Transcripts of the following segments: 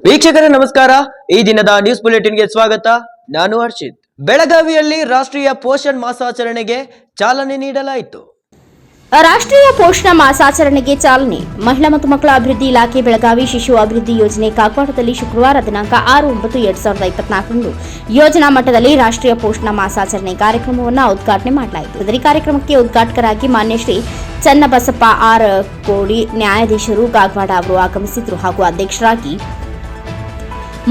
ವೀಕ್ಷಕರೇ ನಮಸ್ಕಾರ. ಈ ದಿನದ ನ್ಯೂಸ್ ಬುಲೆಟಿನ್ಗೆ ಸ್ವಾಗತ. ನಾನು ಹರ್ಷಿತ್. ಬೆಳಗಾವಿಯಲ್ಲಿ ರಾಷ್ಟ್ರೀಯ ಪೋಷಣ್ ಮಾಸಾಚರಣೆಗೆ ಚಾಲನೆ ನೀಡಲಾಯಿತು. ರಾಷ್ಟ್ರೀಯ ಪೋಷಣ ಮಾಸಾಚರಣೆಗೆ ಚಾಲನೆ. ಮಹಿಳಾ ಮತ್ತು ಮಕ್ಕಳ ಅಭಿವೃದ್ಧಿ ಇಲಾಖೆ ಬೆಳಗಾವಿ ಶಿಶು ಅಭಿವೃದ್ಧಿ ಯೋಜನೆ ಕಾಗವಾಡದಲ್ಲಿ ಶುಕ್ರವಾರ ದಿನಾಂಕ 6/9/2024 ಯೋಜನಾ ಮಟ್ಟದಲ್ಲಿ ರಾಷ್ಟ್ರೀಯ ಪೋಷಣ ಮಾಸಾಚರಣೆ ಕಾರ್ಯಕ್ರಮವನ್ನು ಉದ್ಘಾಟನೆ ಮಾಡಲಾಯಿತು. ಇದರ ಕಾರ್ಯಕ್ರಮಕ್ಕೆ ಉದ್ಘಾಟಕರಾಗಿ ಮಾನ್ಯ ಶ್ರೀ ಚನ್ನಬಸಪ್ಪ ಆರ್ ಕೋಡಿ ನ್ಯಾಯಾಧೀಶರು ಕಾಗವಾಡ ಅವರು ಆಗಮಿಸಿದ್ರು ಹಾಗೂ ಅಧ್ಯಕ್ಷರಾಗಿ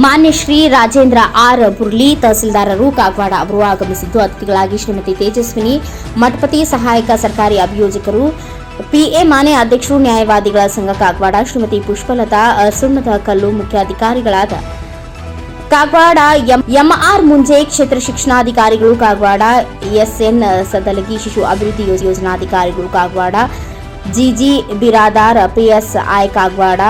ಮಾನ್ಯ ಶ್ರೀ ರಾಜೇಂದ್ರ ಆರ್ ಬುರ್ಲಿ ತಹಸೀಲ್ದಾರರು ಕಾಗವಾಡ ಅವರು ಆಗಮಿಸಿದ್ದು, ಅತಿಥಿಗಳಾಗಿ ಶ್ರೀಮತಿ ತೇಜಸ್ವಿನಿ ಮಠಪತಿ ಸಹಾಯಕ ಸರ್ಕಾರಿ ಅಭಿಯೋಜಕರು ಪಿಎ ಮಾನೆ ಅಧ್ಯಕ್ಷರು ನ್ಯಾಯವಾದಿಗಳ ಸಂಘ ಕಾಗವಾಡ, ಶ್ರೀಮತಿ ಪುಷ್ಪಲತಾ ಸುಣ್ಣದ ಕಲ್ಲು ಮುಖ್ಯಾಧಿಕಾರಿಗಳಾದ ಕಾಗವಾಡ ಎಂಆರ್ ಮುಂಜೆ ಕ್ಷೇತ್ರ ಶಿಕ್ಷಣಾಧಿಕಾರಿಗಳು ಕಾಗವಾಡ, ಎಸ್ಎನ್ ಸದಲಗಿ ಶಿಶು ಅಭಿವೃದ್ಧಿ ಯೋಜನಾಧಿಕಾರಿಗಳು ಕಾಗವಾಡ, ಜಿಜಿ ಬಿರಾದಾರ್ ಪಿಎಸ್ಐ ಕಾಗವಾಡ,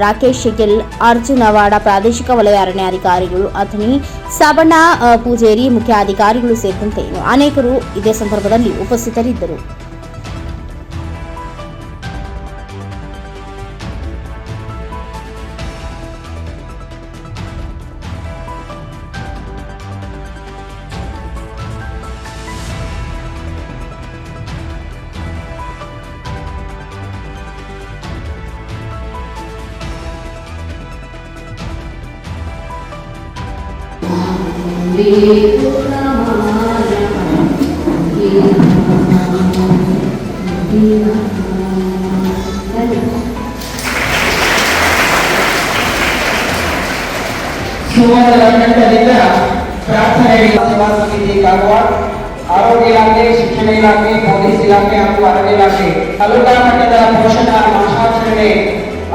ರಾಕೇಶ್ ಗಿಲ್ ಅರ್ಜುನವಾಡ ಪ್ರಾದೇಶಿಕ ವಲಯ ಅರಣ್ಯಾಧಿಕಾರಿಗಳು ಅಥಣಿ, ಸಾಬಣ್ಣ ಪೂಜೇರಿ ಮುಖ್ಯಾಧಿಕಾರಿಗಳು ಸೇರಿದಂತೆ ಅನೇಕರು ಇದೇ ಸಂದರ್ಭದಲ್ಲಿ ಉಪಸ್ಥಿತರಿದ್ದರು. ಪ್ರಾರ್ಥನೆ ಸೇವಾ ಸಮಿತಿ ಕಾಗವಾಡ, ಆರೋಗ್ಯ ಇಲಾಖೆ, ಶಿಕ್ಷಣ ಇಲಾಖೆ, ಪೊಲೀಸ್ ಇಲಾಖೆ ಹಾಗೂ ಅರಣ್ಯ ಇಲಾಖೆ ತಾಲೂಕಾ ಮಟ್ಟದ ಪೋಷಣ ಮಾಸಾಚರಣೆ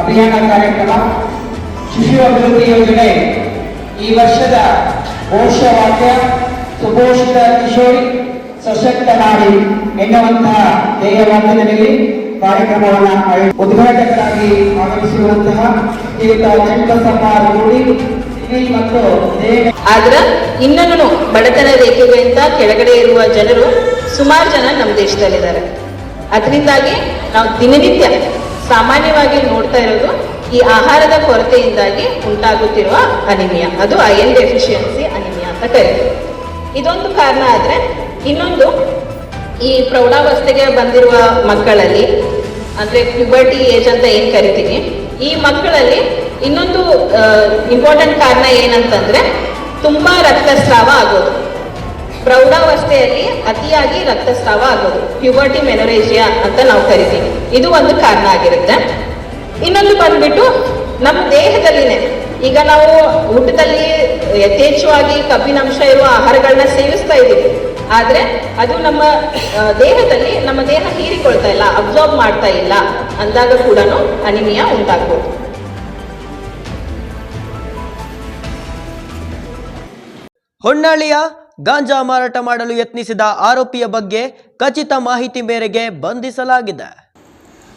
ಅಭಿಯಾನ ಕಾರ್ಯಕ್ರಮ ಶಿಶು ಅಭಿವೃದ್ಧಿ ಯೋಜನೆ ಈ ವರ್ಷದ ಘೋಷವಾಕ್ಯ ಸುಪೋಷಿತ ಕಿಶೋರಿ ಸಶಕ್ತ ನಾಡಿ ಎನ್ನುವಂತಹ ಧ್ಯೇಯವಾಕ್ಯದಲ್ಲಿ ಕಾರ್ಯಕ್ರಮವನ್ನು ಉದ್ಘಾಟಕರಾಗಿ ಆಗಮಿಸಿರುವಂತಹ ಶ್ರೀಯುತ ಚನ್ನಬಸಪ್ಪ ರೂಢಿ ಮತ್ತು ಆದ್ರೆ ಇನ್ನೂ ಬಡತನ ರೇಖೆಗಿಂತ ಕೆಳಗಡೆ ಇರುವ ಜನರು ಸುಮಾರು ಜನ ನಮ್ಮ ದೇಶದಲ್ಲಿದ್ದಾರೆ. ಅದರಿಂದಾಗಿ ನಾವು ದಿನನಿತ್ಯ ಸಾಮಾನ್ಯವಾಗಿ ನೋಡ್ತಾ ಇರೋದು ಈ ಆಹಾರದ ಕೊರತೆಯಿಂದಾಗಿ ಉಂಟಾಗುತ್ತಿರುವ ಅನಿಮಿಯಾ, ಅದು ಐರನ್ ಡೆಫಿಷಿಯನ್ಸಿ ಅನಿಮಿಯಾ ಅಂತ ಕರೀತೀವಿ. ಇದೊಂದು ಕಾರಣ ಆದ್ರೆ ಇನ್ನೊಂದು ಈ ಪ್ರೌಢಾವಸ್ಥೆಗೆ ಬಂದಿರುವ ಮಕ್ಕಳಲ್ಲಿ ಅಂದ್ರೆ ಪ್ಯೂಬರ್ಟಿ ಏಜ್ ಅಂತ ಏನ್ ಕರಿತೀವಿ, ಈ ಮಕ್ಕಳಲ್ಲಿ ಇನ್ನೊಂದು ಇಂಪಾರ್ಟೆಂಟ್ ಕಾರಣ ಏನಂತಂದ್ರೆ ತುಂಬಾ ರಕ್ತಸ್ರಾವ ಆಗೋದು. ಪ್ರೌಢಾವಸ್ಥೆಯಲ್ಲಿ ಅತಿಯಾಗಿ ರಕ್ತಸ್ರಾವ ಆಗೋದು, ಪ್ಯೂಬರ್ಟಿ ಮೆನೊರೇಜಿಯಾ ಅಂತ ನಾವು ಕರಿತೀವಿ. ಇದು ಒಂದು ಕಾರಣ ಆಗಿರುತ್ತೆ. ಇನ್ನೊಂದು ಬಂದ್ಬಿಟ್ಟು ನಮ್ಮ ದೇಹದಲ್ಲಿನೇ ಈಗ ನಾವು ಊಟದಲ್ಲಿ ಯಥೇಚ್ಛವಾಗಿ ಕಬ್ಬಿನಾಂಶ ಇರುವ ಆಹಾರಗಳನ್ನ ಸೇವಿಸ್ತಾ ಇದ್ದೀವಿ, ಆದ್ರೆ ಅದು ನಮ್ಮ ದೇಹದಲ್ಲಿ ನಮ್ಮ ದೇಹ ಹೀರಿಕೊಳ್ತಾ ಇಲ್ಲ, ಅಬ್ಸಾರ್ಬ್ ಮಾಡ್ತಾ ಇಲ್ಲ ಅಂದಾಗ ಕೂಡ ಅನಿಮಿಯಾ ಉಂಟಾಗ್ಬೋದು. ಹೊನ್ನಾಳಿಯ ಗಾಂಜಾ ಮಾರಾಟ ಮಾಡಲು ಯತ್ನಿಸಿದ ಆರೋಪಿಯ ಬಗ್ಗೆ ಖಚಿತ ಮಾಹಿತಿ ಮೇರೆಗೆ ಬಂಧಿಸಲಾಗಿದೆ.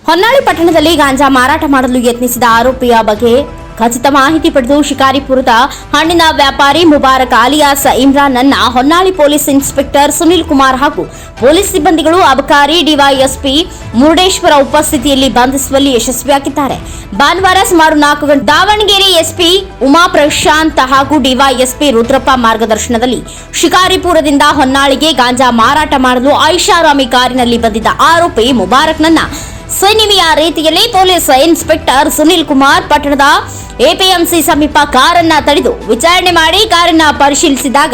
ಹೊನ್ನಾಳಿ ಪಟ್ಟಣದಲ್ಲಿ ಗಾಂಜಾ ಮಾರಾಟ ಮಾಡಲು ಯತ್ನಿಸಿದ ಆರೋಪಿಯ ಬಗ್ಗೆ ಖಚಿತ ಮಾಹಿತಿ ಪಡೆದು ಶಿಕಾರಿಪುರದ ಹಣ್ಣಿನ ವ್ಯಾಪಾರಿ ಮುಬಾರಕ್ ಅಲಿಯಾಸ್ ಇಮ್ರಾನ್ ಅನ್ನ ಹೊನ್ನಾಳಿ ಪೊಲೀಸ್ ಇನ್ಸ್ಪೆಕ್ಟರ್ ಸುನಿಲ್ ಕುಮಾರ್ ಹಾಗೂ ಪೊಲೀಸ್ ಸಿಬ್ಬಂದಿಗಳು ಅಬಕಾರಿ ಡಿವೈಎಸ್ಪಿ ಮುರುಡೇಶ್ವರ ಉಪಸ್ಥಿತಿಯಲ್ಲಿ ಬಂಧಿಸುವಲ್ಲಿ ಯಶಸ್ವಿಯಾಗಿದ್ದಾರೆ. ಭಾನುವಾರ ಸುಮಾರು 4 ಗಂಟೆ ದಾವಣಗೆರೆ ಎಸ್ಪಿ ಉಮಾ ಪ್ರಶಾಂತ್ ಹಾಗೂ ಡಿವೈಎಸ್ಪಿ ರುದ್ರಪ್ಪ ಮಾರ್ಗದರ್ಶನದಲ್ಲಿ ಶಿಕಾರಿಪುರದಿಂದ ಹೊನ್ನಾಳಿಗೆ ಗಾಂಜಾ ಮಾರಾಟ ಮಾಡಲು ಐಷಾರಾಮಿ ಕಾರಿನಲ್ಲಿ ಬಂದಿದ್ದ ಆರೋಪಿ ಮುಬಾರಕ್ನನ್ನ ಸೈನಿವಿಯ ರೀತಿಯಲ್ಲಿ ಪೊಲೀಸ್ ಇನ್ಸ್ಪೆಕ್ಟರ್ ಸುನಿಲ್ ಕುಮಾರ್ ಪಟ್ಟಣದ ಎಪಿಎಂಸಿ ಸಮೀಪ ಕಾರನ್ನ ತಡೆದು ವಿಚಾರಣೆ ಮಾಡಿ ಕಾರನ್ನ ಪರಿಶೀಲಿಸಿದಾಗ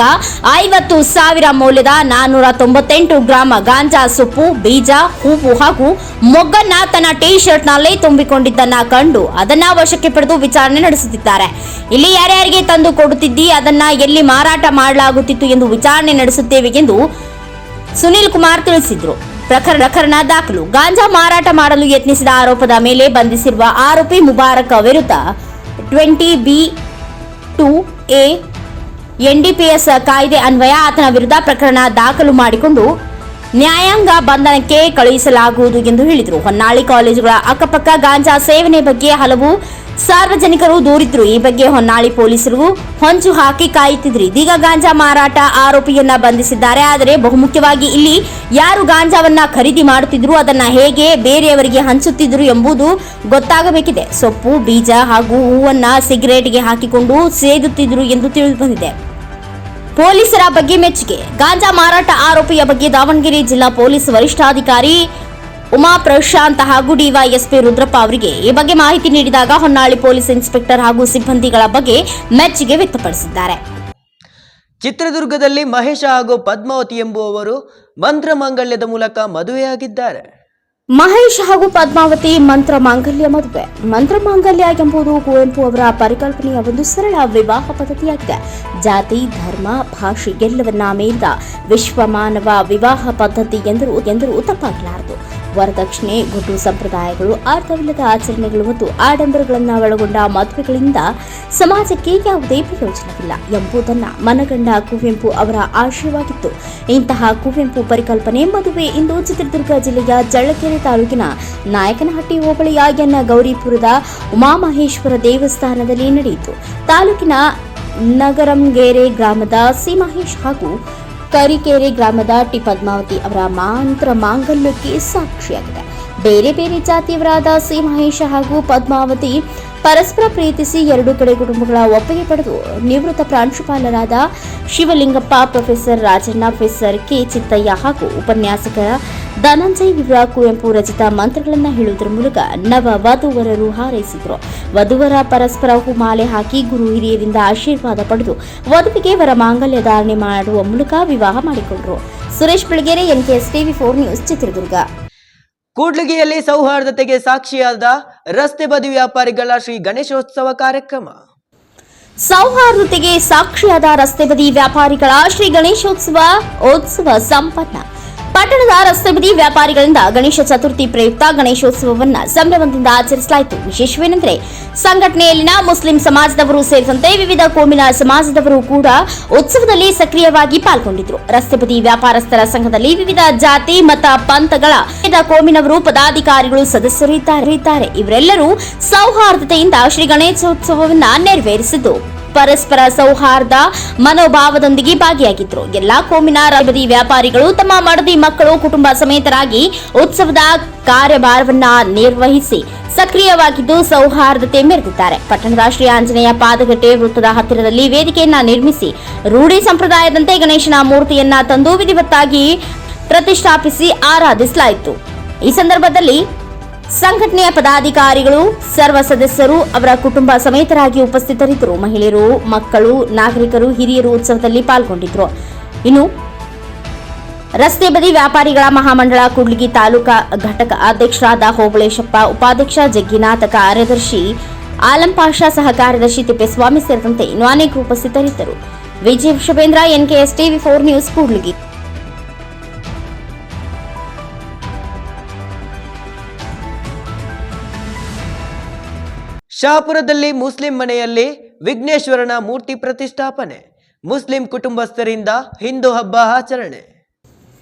50,000 ಮೌಲ್ಯದ 498 ಗ್ರಾಂ ಗಾಂಜಾ ಸೊಪ್ಪು, ಬೀಜ, ಹೂವು ಹಾಗೂ ಮೊಗ್ಗನ್ನ ತನ್ನ ಟೀ ಶರ್ಟ್ನಲ್ಲಿ ತುಂಬಿಕೊಂಡಿದ್ದನ್ನ ಕಂಡು ಅದನ್ನ ವಶಕ್ಕೆ ಪಡೆದು ವಿಚಾರಣೆ ನಡೆಸುತ್ತಿದ್ದಾರೆ. ಇಲ್ಲಿ ಯಾರ್ಯಾರಿಗೆ ತಂದು ಕೊಡುತ್ತಿದ್ದಿ, ಅದನ್ನ ಎಲ್ಲಿ ಮಾರಾಟ ಮಾಡಲಾಗುತ್ತಿತ್ತು ಎಂದು ವಿಚಾರಣೆ ನಡೆಸುತ್ತೇವೆ ಎಂದು ಸುನಿಲ್ ಕುಮಾರ್ ತಿಳಿಸಿದ್ರು. ಪ್ರಕರಣ ದಾಖಲು. ಗಾಂಜಾ ಮಾರಾಟ ಮಾಡಲು ಯತ್ನಿಸಿದ ಆರೋಪದ ಮೇಲೆ ಬಂಧಿಸಿರುವ ಆರೋಪಿ ಮುಬಾರಕ್ ವಿರುದ್ಧ 20B2A ಎನ್ಡಿಪಿಎಸ್ ಕಾಯ್ದೆ ಅನ್ವಯ ಆತನ ವಿರುದ್ಧ ಪ್ರಕರಣ ದಾಖಲು ಮಾಡಿಕೊಂಡು ನ್ಯಾಯಾಂಗ ಬಂಧನಕ್ಕೆ ಕಳುಹಿಸಲಾಗುವುದು ಎಂದು ಹೇಳಿದರು. ಹೊನ್ನಾಳಿ ಕಾಲೇಜುಗಳ ಅಕ್ಕಪಕ್ಕ ಗಾಂಜಾ ಸೇವನೆ ಬಗ್ಗೆ ಹಲವು ಸಾರ್ವಜನಿಕರು ದೂರಿದ್ರು. ಈ ಬಗ್ಗೆ ಹೊನ್ನಾಳಿ ಪೊಲೀಸರು ಹೊಂಚು ಹಾಕಿ ಕಾಯುತ್ತಿದ್ರು. ಇದೀಗ ಗಾಂಜಾ ಮಾರಾಟ ಆರೋಪಿಯನ್ನ ಬಂಧಿಸಿದ್ದಾರೆ. ಆದರೆ ಬಹುಮುಖ್ಯವಾಗಿ ಇಲ್ಲಿ ಯಾರು ಗಾಂಜಾವನ್ನ ಖರೀದಿ ಮಾಡುತ್ತಿದ್ರು, ಅದನ್ನ ಹೇಗೆ ಬೇರೆಯವರಿಗೆ ಹಂಚುತ್ತಿದ್ರು ಎಂಬುದು ಗೊತ್ತಾಗಬೇಕಿದೆ. ಸೊಪ್ಪು, ಬೀಜ ಹಾಗೂ ಹೂವನ್ನ ಸಿಗರೇಟ್ಗೆ ಹಾಕಿಕೊಂಡು ಸೇದುತ್ತಿದ್ರು ಎಂದು ತಿಳಿದು ಬಂದಿದೆ. ಪೊಲೀಸರ ಬಗ್ಗೆ ಮೆಚ್ಚುಗೆ. ಗಾಂಜಾ ಮಾರಾಟ ಆರೋಪಿಯ ಬಗ್ಗೆ ದಾವಣಗೆರೆ ಜಿಲ್ಲಾ ಪೊಲೀಸ್ ವರಿಷ್ಠಾಧಿಕಾರಿ ಉಮಾ ಪ್ರಶಾಂತ್ ಹಾಗೂ ಡಿವೈಎಸ್ಪಿ ರುದ್ರಪ್ಪ ಅವರಿಗೆ ಈ ಬಗ್ಗೆ ಮಾಹಿತಿ ನೀಡಿದಾಗ ಹೊನ್ನಾಳಿ ಪೊಲೀಸ್ ಇನ್ಸ್ಪೆಕ್ಟರ್ ಹಾಗೂ ಸಿಬ್ಬಂದಿಗಳ ಬಗ್ಗೆ ಮೆಚ್ಚುಗೆ ವ್ಯಕ್ತಪಡಿಸಿದ್ದಾರೆ. ಚಿತ್ರದುರ್ಗದಲ್ಲಿ ಮಹೇಶ ಹಾಗೂ ಪದ್ಮಾವತಿ ಎಂಬುವವರು ಮಂತ್ರಮಾಂಗಲ್ಯದ ಮೂಲಕ ಮದುವೆಯಾಗಿದ್ದಾರೆ. ಮಹೇಶ್ ಹಾಗೂ ಪದ್ಮಾವತಿ ಮಂತ್ರ ಮಾಂಗಲ್ಯ ಮದುವೆ. ಮಂತ್ರ ಮಾಂಗಲ್ಯ ಎಂಬುದು ಕುವೆಂಪು ಅವರ ಪರಿಕಲ್ಪನೆಯ ಒಂದು ಸರಳ ವಿವಾಹ ಪದ್ಧತಿಯಾಗಿದೆ. ಜಾತಿ, ಧರ್ಮ, ಭಾಷೆ ಎಲ್ಲವನ್ನ ಮೀರಿದ ವಿಶ್ವಮಾನವ ವಿವಾಹ ಪದ್ಧತಿ ಎಂದರೂ ತಪ್ಪಾಗಲಾರದು. ವರದಕ್ಷಿಣೆ, ಗುಡ್ಡು ಸಂಪ್ರದಾಯಗಳು, ಅರ್ಥವಿಲ್ಲದ ಆಚರಣೆಗಳು ಮತ್ತು ಆಡಂಬರಗಳನ್ನು ಒಳಗೊಂಡ ಮದುವೆಗಳಿಂದ ಸಮಾಜಕ್ಕೆ ಯಾವುದೇ ಪ್ರಯೋಜನವಿಲ್ಲ ಎಂಬುದನ್ನ ಮನಗಂಡ ಕುವೆಂಪು ಅವರ ಆಶಯವಾಗಿತ್ತು. ಇಂತಹ ಕುವೆಂಪು ಪರಿಕಲ್ಪನೆ ಮದುವೆ ಇಂದು ಚಿತ್ರದುರ್ಗ ಜಿಲ್ಲೆಯ ಚಳ್ಳಕೆರೆ ತಾಲೂಕಿನ ನಾಯಕನಹಟ್ಟಿ ಹೋಬಳಿಯ ಎನ್ನ ಗೌರಿಪುರದ ಉಮಾಮಹೇಶ್ವರ ದೇವಸ್ಥಾನದಲ್ಲಿ ನಡೆಯಿತು. ತಾಲೂಕಿನ ನಗರಂಗೆರೆ ಗ್ರಾಮದ ಸಿ ಮಹೇಶ್ ಹಾಗೂ ಕರಿಕೆರೆ ಗ್ರಾಮದ ಟಿ ಪದ್ಮಾವತಿ ಅವರ ಮಂತ್ರ ಮಾಂಗಲ್ಯಕ್ಕೆ ಸಾಕ್ಷಿಯಾಗಿದೆ. ಬೇರೆ ಬೇರೆ ಜಾತಿಯವರಾದ ಸಿ ಮಹೇಶ ಹಾಗೂ ಪದ್ಮಾವತಿ ಪರಸ್ಪರ ಪ್ರೀತಿಸಿ ಎರಡೂ ಕಡೆ ಕುಟುಂಬಗಳ ಒಪ್ಪಿಗೆ ಪಡೆದು ನಿವೃತ್ತ ಪ್ರಾಂಶುಪಾಲರಾದ Shivalingappa, professor Rajanna, professor K Chittayya ಹಾಗೂ ಉಪನ್ಯಾಸಕ ಧನಂಜಯ್ ಇವರ ಕುವೆಂಪು ರಚಿತ ಮಂತ್ರಗಳನ್ನು ಹೇಳುವುದರ ಮೂಲಕ ನವ ವಧುವರರು ಹಾರೈಸಿದರು. ವಧುವರ ಪರಸ್ಪರ ಹೂಮಾಲೆ ಹಾಕಿ ಗುರು ಹಿರಿಯರಿಂದ ಆಶೀರ್ವಾದ ಪಡೆದು ವಧುವಿಗೆ ವರ ಮಾಂಗಲ್ಯ ಧಾರಣೆ ಮಾಡುವ ಮೂಲಕ ವಿವಾಹ ಮಾಡಿಕೊಂಡರು. Suresh Belagere, NKS TV 4 news, Chitradurga. ಕೂಡ್ಲಿಗಿಯಲ್ಲಿ ಸೌಹಾರ್ದತೆಗೆ ಸಾಕ್ಷಿಯಾದ ರಸ್ತೆ ಬದಿ ವ್ಯಾಪಾರಿಗಳ ಶ್ರೀ ಗಣೇಶೋತ್ಸವ ಕಾರ್ಯಕ್ರಮ. ಸೌಹಾರ್ದತೆಗೆ ಸಾಕ್ಷಿಯಾದ ರಸ್ತೆ ಬದಿ ವ್ಯಾಪಾರಿಗಳ ಶ್ರೀ ಗಣೇಶೋತ್ಸವ ಸಂಪನ್ನ. ಪಟ್ಟಣದ ರಸ್ತೆ ಬದಿ ವ್ಯಾಪಾರಿಗಳಿಂದ ಗಣೇಶ ಚತುರ್ಥಿ ಪ್ರಯುಕ್ತ ಗಣೇಶೋತ್ಸವವನ್ನು ಸಂಭ್ರಮದಿಂದ ಆಚರಿಸಲಾಯಿತು. ವಿಶೇಷವೇನೆಂದರೆ ಸಂಘಟನೆಯಲ್ಲಿನ ಮುಸ್ಲಿಂ ಸಮಾಜದವರು ಸೇರಿದಂತೆ ವಿವಿಧ ಕೋಮಿನ ಸಮಾಜದವರು ಕೂಡ ಉತ್ಸವದಲ್ಲಿ ಸಕ್ರಿಯವಾಗಿ ಪಾಲ್ಗೊಂಡಿದ್ದರು. ರಸ್ತೆ ಬದಿ ವ್ಯಾಪಾರಸ್ಥರ ಸಂಘದಲ್ಲಿ ವಿವಿಧ ಜಾತಿ, ಮತ, ಪಂಥಗಳ ವಿವಿಧ ಕೋಮಿನವರು ಪದಾಧಿಕಾರಿಗಳು ಸದಸ್ಯರು ಇದ್ದಾರೆ. ಇವರೆಲ್ಲರೂ ಸೌಹಾರ್ದತೆಯಿಂದ ಶ್ರೀ ಗಣೇಶೋತ್ಸವವನ್ನು ನೆರವೇರಿಸಿದ್ದು ಪರಸ್ಪರ ಸೌಹಾರ್ದ ಮನೋಭಾವದೊಂದಿಗೆ ಭಾಗಿಯಾಗಿದ್ರು. ಎಲ್ಲಾ ಕೋಮಿನ ರಸ್ತೆ ವ್ಯಾಪಾರಿಗಳು ತಮ್ಮ ಮಡದಿ ಮಕ್ಕಳು ಕುಟುಂಬ ಸಮೇತರಾಗಿ ಉತ್ಸವದ ಕಾರ್ಯಭಾರವನ್ನ ನಿರ್ವಹಿಸಿ ಸಕ್ರಿಯವಾಗಿದ್ದು ಸೌಹಾರ್ದತೆ ಮೆರೆದಿದ್ದಾರೆ. ಪಟ್ಟಣದ ಶ್ರೀ ಆಂಜನೇಯ ಪಾದಗಟ್ಟೆ ವೃತ್ತದ ಹತ್ತಿರದಲ್ಲಿ ವೇದಿಕೆಯನ್ನ ನಿರ್ಮಿಸಿ ರೂಢಿ ಸಂಪ್ರದಾಯದಂತೆ ಗಣೇಶನ ಮೂರ್ತಿಯನ್ನ ತಂದು ವಿಧಿವತ್ತಾಗಿ ಪ್ರತಿಷ್ಠಾಪಿಸಿ ಆರಾಧಿಸಲಾಯಿತು. ಈ ಸಂದರ್ಭದಲ್ಲಿ ಸಂಘಟನೆಯ ಪದಾಧಿಕಾರಿಗಳು, ಸರ್ವ ಸದಸ್ಯರು ಅವರ ಕುಟುಂಬ ಸಮೇತರಾಗಿ ಉಪಸ್ಥಿತರಿದ್ದರು. ಮಹಿಳೆಯರು, ಮಕ್ಕಳು, ನಾಗರಿಕರು, ಹಿರಿಯರು ಉತ್ಸವದಲ್ಲಿ ಪಾಲ್ಗೊಂಡಿದ್ದರು. ಇನ್ನು ರಸ್ತೆ ಬದಿ ವ್ಯಾಪಾರಿಗಳ ಮಹಾಮಂಡಳ ಕೂಡ್ಲಿಗಿ ತಾಲೂಕಾ ಘಟಕ ಅಧ್ಯಕ್ಷರಾದ ಹೋಬಳೇಶಪ್ಪ, ಉಪಾಧ್ಯಕ್ಷ ಜಗ್ಗಿನಾಥ, ಕಾರ್ಯದರ್ಶಿ ಆಲಂಪಾಷಾ, ಸಹ ಕಾರ್ಯದರ್ಶಿ ತಿಪ್ಪೇಸ್ವಾಮಿ ಸೇರಿದಂತೆ ಇನ್ನು ಅನೇಕರು ಉಪಸ್ಥಿತರಿದ್ದರು. Vijaya Shubhendra, NKS TV 4 news, Kudligi. ಶಹಾಪುರದಲ್ಲಿ ಮುಸ್ಲಿಂ ಮನೆಯಲ್ಲಿ ವಿಘ್ನೇಶ್ವರನ ಮೂರ್ತಿ ಪ್ರತಿಷ್ಠಾಪನೆ. ಮುಸ್ಲಿಂ ಕುಟುಂಬಸ್ಥರಿಂದ ಹಿಂದೂ ಹಬ್ಬ ಆಚರಣೆ.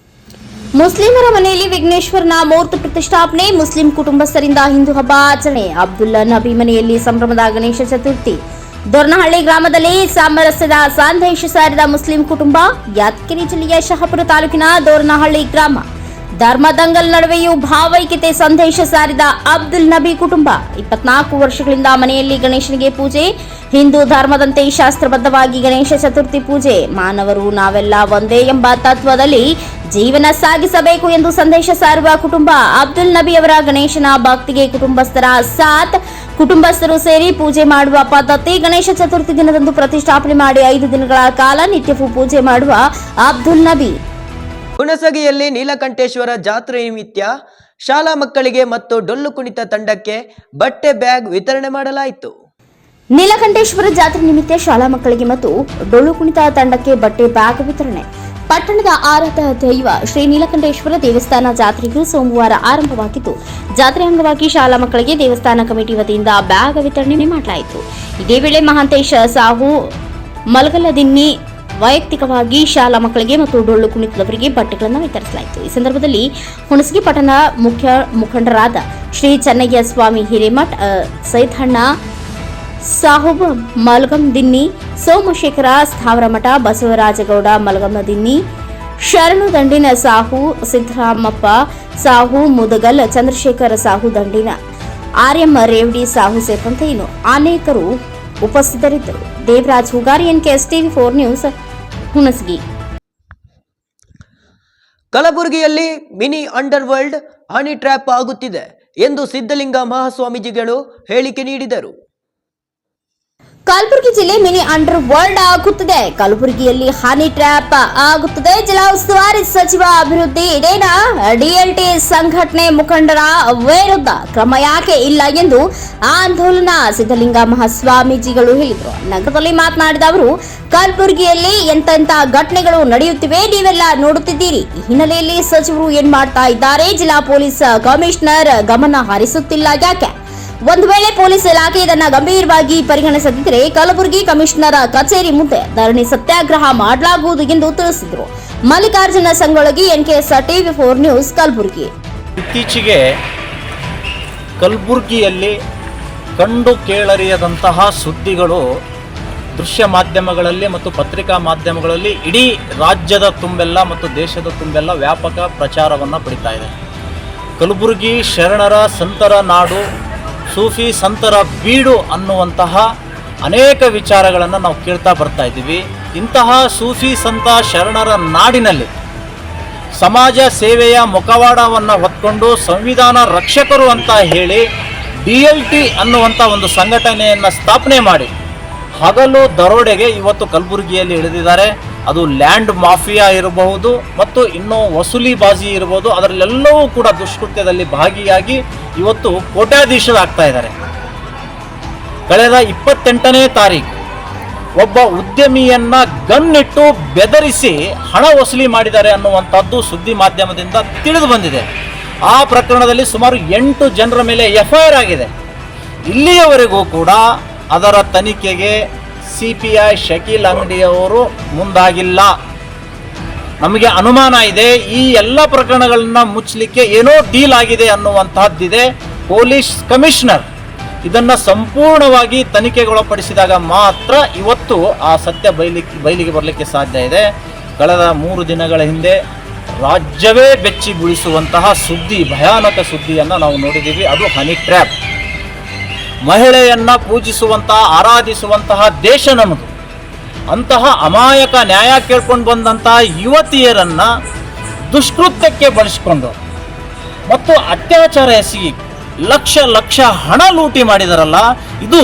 ಮುಸ್ಲಿಮರ ಮನೆಯಲ್ಲಿ ವಿಘ್ನೇಶ್ವರನ ಮೂರ್ತಿ ಪ್ರತಿಷ್ಠಾಪನೆ, ಮುಸ್ಲಿಂ ಕುಟುಂಬಸ್ಥರಿಂದ ಹಿಂದೂ ಹಬ್ಬ ಆಚರಣೆ. ಅಬ್ದುಲ್ಲಾ ನಬಿ ಮನೆಯಲ್ಲಿ ಸಂಭ್ರಮದ ಗಣೇಶ ಚತುರ್ಥಿ. ದೊರ್ನಹಳ್ಳಿ ಗ್ರಾಮದಲ್ಲಿ ಸಾಮರಸ್ಯದ ಸಂದೇಶ ಸಾರಿದ ಮುಸ್ಲಿಂ ಕುಟುಂಬ. ಯಾದಗಿರಿ ಜಿಲ್ಲೆಯ ಶಹಾಪುರ ತಾಲೂಕಿನ ದೊರ್ನಹಳ್ಳಿ ಗ್ರಾಮ. ಧರ್ಮದಂಗಲ್ ನಡುವೆಯೂ ಭಾವೈಕ್ಯತೆ ಸಂದೇಶ ಸಾರಿದ ಅಬ್ದುಲ್ ನಬಿ ಕುಟುಂಬ. 24 ವರ್ಷಗಳಿಂದ ಮನೆಯಲ್ಲಿ ಗಣೇಶನಿಗೆ ಪೂಜೆ. ಹಿಂದೂ ಧರ್ಮದಂತೆ ಶಾಸ್ತ್ರಬದ್ಧವಾಗಿ ಗಣೇಶ ಚತುರ್ಥಿ ಪೂಜೆ. ಮಾನವರು ನಾವೆಲ್ಲ ಒಂದೇ ಎಂಬ ತತ್ವದಲ್ಲಿ ಜೀವನ ಸಾಗಿಸಬೇಕು ಎಂದು ಸಂದೇಶ ಸಾರುವ ಕುಟುಂಬ. ಅಬ್ದುಲ್ ನಬಿ ಅವರ ಗಣೇಶನ ಭಕ್ತಿಗೆ ಕುಟುಂಬಸ್ಥರ ಸಾಥ್. ಕುಟುಂಬಸ್ಥರು ಸೇರಿ ಪೂಜೆ ಮಾಡುವ ಪದ್ಧತಿ. ಗಣೇಶ ಚತುರ್ಥಿ ದಿನದಂದು ಪ್ರತಿಷ್ಠಾಪನೆ ಮಾಡಿ 5 ದಿನಗಳ ಕಾಲ ನಿತ್ಯವೂ ಪೂಜೆ ಮಾಡುವ ಅಬ್ದುಲ್ ನಬಿ. ಹುಣಸಗಿಯಲ್ಲಿ ನೀಲಕಂಠೇಶ್ವರ ಜಾತ್ರೆ ನಿಮಿತ್ತ ಶಾಲಾ ಮಕ್ಕಳಿಗೆ ಮತ್ತು ಡೊಳ್ಳು ಕುಣಿತ ತಂಡಕ್ಕೆ ಬಟ್ಟೆ ಬ್ಯಾಗ್ ವಿತರಣೆ ಮಾಡಲಾಯಿತು. ನೀಲಕಂಠೇಶ್ವರ ಜಾತ್ರೆ ನಿಮಿತ್ತ ಶಾಲಾ ಮಕ್ಕಳಿಗೆ ಮತ್ತು ಡೊಳ್ಳು ಕುಣಿತ ತಂಡಕ್ಕೆ ಬಟ್ಟೆ ಬ್ಯಾಗ್ ವಿತರಣೆ. ಪಟ್ಟಣದ ಆರಾಧ್ಯ ದೈವ ಶ್ರೀ ನೀಲಕಂಠೇಶ್ವರ ದೇವಸ್ಥಾನ ಜಾತ್ರೆಯು ಸೋಮವಾರ ಆರಂಭವಾಗಿದ್ದು, ಜಾತ್ರೆ ಅಂಗವಾಗಿ ಶಾಲಾ ಮಕ್ಕಳಿಗೆ ದೇವಸ್ಥಾನ ಕಮಿಟಿ ವತಿಯಿಂದ ಬ್ಯಾಗ್ ವಿತರಣೆ ಮಾಡಲಾಯಿತು. ಇದೇ ವೇಳೆ ಮಹಾಂತೇಶ ಸಾಹು ಮಲಗಲದಿನ್ನಿ ವೈಯಕ್ತಿಕವಾಗಿ ಶಾಲಾ ಮಕ್ಕಳಿಗೆ ಮತ್ತು ಡೊಳ್ಳು ಕುಣಿತದವರಿಗೆ ಬಟ್ಟೆಗಳನ್ನು ವಿತರಿಸಲಾಯಿತು. ಈ ಸಂದರ್ಭದಲ್ಲಿ ಹುಣಸಗಿ ಪಟ್ಟಣ ಮುಖ್ಯ ಮುಖಂಡರಾದ ಶ್ರೀ ಚೆನ್ನಯ್ಯ ಸ್ವಾಮಿ ಹಿರೇಮಠ್, ಸೈಥಣ್ಣ ಸಾಹುಬ ಮಲ್ಗಂದಿನ್ನಿ, ಸೋಮಶೇಖರ ಸ್ಥಾವರಮಠ, ಬಸವರಾಜಗೌಡ ಮಲ್ಗಂದಿನ್ನಿ, ಶರಣು ದಂಡಿನ ಸಾಹು, ಸಿದ್ದರಾಮಪ್ಪ ಸಾಹು ಮುದಗಲ್, ಚಂದ್ರಶೇಖರ ಸಾಹು ದಂಡಿನ, ಆರ್ಯಮ್ಮ ರೇವಡಿ ಸಾಹು ಸೇರಿದಂತೆ ಇನ್ನು ಅನೇಕರು ಉಪಸ್ಥಿತರಿದ್ದರು. Devaraj Hugari, NKSTV 4 news, Hunasagi. ಕಲಬುರಗಿಯಲ್ಲಿ mini underworld honey trap ಆಗುತ್ತಿದೆ ಎಂದು ಸಿದ್ಧಲಿಂಗ ಮಹಾಸ್ವಾಮೀಜಿಗಳು ಹೇಳಿಕೆ ನೀಡಿದರು. ಕಲಬುರಗಿ ಜಿಲ್ಲೆ ಮಿನಿ ಅಂಡರ್ ವರ್ಲ್ಡ್ ಆಗುತ್ತದೆ. ಕಲಬುರಗಿಯಲ್ಲಿ ಹನಿ ಟ್ರ್ಯಾಪ್ ಆಗುತ್ತದೆ. ಜಿಲ್ಲಾ ಉಸ್ತುವಾರಿ ಸಚಿವ ಅಭಿವೃದ್ಧಿ ಇದೇನಾ? DLT ಸಂಘಟನೆ ಮುಖಂಡರ ವಿರುದ್ಧ ಕ್ರಮ ಯಾಕೆ ಇಲ್ಲ ಎಂದು ಆಂದೋಲನ. ಸಿದ್ಧಲಿಂಗ ಮಹಾಸ್ವಾಮೀಜಿಗಳು ಹೇಳಿದರು. ನಗರದಲ್ಲಿ ಮಾತನಾಡಿದ ಅವರು, ಕಲಬುರಗಿಯಲ್ಲಿ ಎಂತೆಂಥ ಘಟನೆಗಳು ನಡೆಯುತ್ತಿವೆ, ನೀವೆಲ್ಲ ನೋಡುತ್ತಿದ್ದೀರಿ. ಈ ಹಿನ್ನೆಲೆಯಲ್ಲಿ ಸಚಿವರು ಏನ್ ಮಾಡ್ತಾ ಇದ್ದಾರೆ? ಜಿಲ್ಲಾ ಪೊಲೀಸ್ ಕಮಿಷನರ್ ಗಮನ ಹರಿಸುತ್ತಿಲ್ಲ ಯಾಕೆ? ಒಂದು ವೇಳೆ ಪೊಲೀಸ್ ಇಲಾಖೆ ಇದನ್ನ ಗಂಭೀರವಾಗಿ ಪರಿಗಣಿಸದಿದ್ದರೆ ಕಲಬುರಗಿ ಕಮಿಷನರ್ ಕಚೇರಿ ಮುಂದೆ ಧರಣಿ ಸತ್ಯಾಗ್ರಹ ಮಾಡಲಾಗುವುದು ಎಂದು ತಿಳಿಸಿದರು. Mallikarjuna Sangolagi, NKSTV 4 news, Kalaburagi. ಇತ್ತೀಚೆಗೆ ಕಲಬುರಗಿಯಲ್ಲಿ ಕಂಡು ಕೇಳರಿಯದಂತಹ ಸುದ್ದಿಗಳು ದೃಶ್ಯ ಮಾಧ್ಯಮಗಳಲ್ಲಿ ಮತ್ತು ಪತ್ರಿಕಾ ಮಾಧ್ಯಮಗಳಲ್ಲಿ ಇಡೀ ರಾಜ್ಯದ ತುಂಬೆಲ್ಲ ಮತ್ತು ದೇಶದ ತುಂಬೆಲ್ಲ ವ್ಯಾಪಕ ಪ್ರಚಾರವನ್ನು ಪಡಿತಾ ಇದೆ. ಕಲಬುರಗಿ ಶರಣರ ಸಂತರ ನಾಡು, ಸೂಫಿ ಸಂತರ ಬೀಡು ಅನ್ನುವಂತಹ ಅನೇಕ ವಿಚಾರಗಳನ್ನು ನಾವು ಕೇಳ್ತಾ ಬರ್ತಾ ಇದ್ದೀವಿ. ಇಂತಹ ಸೂಫಿ ಸಂತ ಶರಣರ ನಾಡಿನಲ್ಲಿ ಸಮಾಜ ಸೇವೆಯ ಮುಖವಾಡವನ್ನು ಹೊತ್ಕೊಂಡು ಸಂವಿಧಾನ ರಕ್ಷಕರು ಅಂತ ಹೇಳಿ DLT ಅನ್ನುವಂಥ ಒಂದು ಸಂಘಟನೆಯನ್ನು ಸ್ಥಾಪನೆ ಮಾಡಿ ಹಗಲು ದರೋಡೆಗೆ ಇವತ್ತು ಕಲಬುರಗಿಯಲ್ಲಿ ಇಳಿದಿದ್ದಾರೆ. ಅದು ಲ್ಯಾಂಡ್ ಮಾಫಿಯಾ ಇರಬಹುದು ಮತ್ತು ಇನ್ನೂ ವಸೂಲಿಬಾಜಿ ಇರಬಹುದು, ಅದರಲ್ಲೆಲ್ಲವೂ ಕೂಡ ದುಷ್ಕೃತ್ಯದಲ್ಲಿ ಭಾಗಿಯಾಗಿ ಇವತ್ತು ಕೋಟ್ಯಾಧೀಶರಾಗ್ತಾ ಇದ್ದಾರೆ. ಕಳೆದ 28ನೇ ತಾರೀಕು ಒಬ್ಬ ಉದ್ಯಮಿಯನ್ನ ಗನ್ನಿಟ್ಟು ಬೆದರಿಸಿ ಹಣ ವಸೂಲಿ ಮಾಡಿದ್ದಾರೆ ಅನ್ನುವಂಥದ್ದು ಸುದ್ದಿ ಮಾಧ್ಯಮದಿಂದ ತಿಳಿದು ಬಂದಿದೆ. ಆ ಪ್ರಕರಣದಲ್ಲಿ ಸುಮಾರು 8 ಜನರ ಮೇಲೆ FIR ಆಗಿದೆ. ಇಲ್ಲಿಯವರೆಗೂ ಕೂಡ ಅದರ ತನಿಖೆಗೆ CPI ಶಕೀಲ್ ಅಂಗಡಿಯವರು ಮುಂದಾಗಿಲ್ಲ. ನಮಗೆ ಅನುಮಾನ ಇದೆ, ಈ ಎಲ್ಲ ಪ್ರಕರಣಗಳನ್ನ ಮುಚ್ಚಲಿಕ್ಕೆ ಏನೋ ಡೀಲ್ ಆಗಿದೆ ಅನ್ನುವಂತಹದ್ದಿದೆ. ಪೊಲೀಸ್ ಕಮಿಷನರ್ ಇದನ್ನ ಸಂಪೂರ್ಣವಾಗಿ ತನಿಖೆಗೊಳಪಡಿಸಿದಾಗ ಮಾತ್ರ ಇವತ್ತು ಆ ಸತ್ಯ ಬಯಲಿಗೆ ಬರಲಿಕ್ಕೆ ಸಾಧ್ಯ ಇದೆ. ಕಳೆದ 3 ದಿನಗಳ ಹಿಂದೆ ರಾಜ್ಯವೇ ಬೆಚ್ಚಿ ಬೀಳಿಸುವಂತಹ ಸುದ್ದಿ, ಭಯಾನಕ ಸುದ್ದಿಯನ್ನು ನಾವು ನೋಡಿದ್ದೀವಿ. ಅದು ಹನಿ ಟ್ರ್ಯಾಪ್. ಮಹಿಳೆಯನ್ನ ಪೂಜಿಸುವಂತಹ, ಆರಾಧಿಸುವಂತಹ ದೇಶ ನಮ್ಮದು. ಅಂತಹ ಅಮಾಯಕ ನ್ಯಾಯ ಕೇಳ್ಕೊಂಡು ಬಂದಂತಹ ಯುವತಿಯರನ್ನ ದುಷ್ಕೃತ್ಯಕ್ಕೆ ಬಳಸಿಕೊಂಡು ಮತ್ತು ಅತ್ಯಾಚಾರ ಎಸಗಿ ಲಕ್ಷ ಹಣ ಲೂಟಿ ಮಾಡಿದಾರಲ್ಲ, ಇದು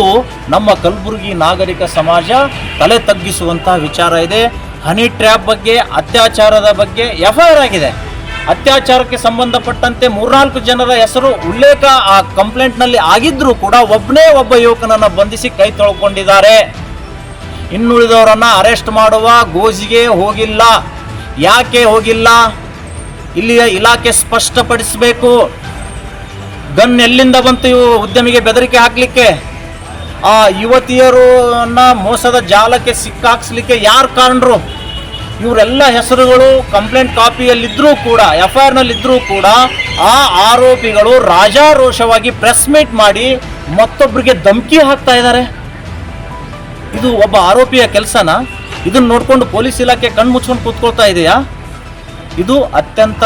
ನಮ್ಮ ಕಲಬುರಗಿ ನಾಗರಿಕ ಸಮಾಜ ತಲೆ ತಗ್ಗಿಸುವಂತಹ ವಿಚಾರ ಇದೆ. ಹನಿ ಟ್ರ್ಯಾಪ್ ಬಗ್ಗೆ, ಅತ್ಯಾಚಾರದ ಬಗ್ಗೆ FIR ಆಗಿದೆ. ಅತ್ಯಾಚಾರಕ್ಕೆ ಸಂಬಂಧಪಟ್ಟಂತೆ 3-4 ಜನರ ಹೆಸರು ಉಲ್ಲೇಖ ಆ ಕಂಪ್ಲೇಂಟ್ನಲ್ಲಿ ಆಗಿದ್ರೂ ಕೂಡ ಒಬ್ಬ ಯುವಕನನ್ನು ಬಂಧಿಸಿ ಕೈ ತೊಳ್ಕೊಂಡಿದ್ದಾರೆ. ಇನ್ನುಳಿದವರನ್ನ ಅರೆಸ್ಟ್ ಮಾಡುವ ಗೋಜಿಗೆ ಹೋಗಿಲ್ಲ. ಯಾಕೆ ಹೋಗಿಲ್ಲ? ಇಲ್ಲಿಯ ಇಲಾಖೆ ಸ್ಪಷ್ಟಪಡಿಸಬೇಕು. ಗನ್ ಎಲ್ಲಿಂದ ಬಂತು ಉದ್ಯಮಿಗೆ ಬೆದರಿಕೆ ಹಾಕಲಿಕ್ಕೆ? ಆ ಯುವತಿಯರನ್ನ ಮೋಸದ ಜಾಲಕ್ಕೆ ಸಿಕ್ಕಾಕ್ಸ್ಲಿಕ್ಕೆ ಯಾರು ಕಾರಣರು? ಇವರೆಲ್ಲ ಹೆಸರುಗಳು ಕಂಪ್ಲೇಂಟ್ ಕಾಪಿಯಲ್ಲಿದ್ದರೂ ಕೂಡ, FIR ನಲ್ಲಿದ್ದರೂ ಕೂಡ ಆ ಆರೋಪಿಗಳು ರಾಜಾರೋಷವಾಗಿ ಪ್ರೆಸ್ ಮೀಟ್ ಮಾಡಿ ಮತ್ತೊಬ್ಬರಿಗೆ ಧಮಕಿ ಹಾಕ್ತಾ ಇದ್ದಾರೆ. ಇದು ಒಬ್ಬ ಆರೋಪಿಯ ಕೆಲಸನ? ಇದನ್ನು ನೋಡಿಕೊಂಡು ಪೊಲೀಸ್ ಇಲಾಖೆ ಕಣ್ಮುಚ್ಕೊಂಡು ಕೂತ್ಕೊಳ್ತಾ ಇದೆಯಾ? ಇದು ಅತ್ಯಂತ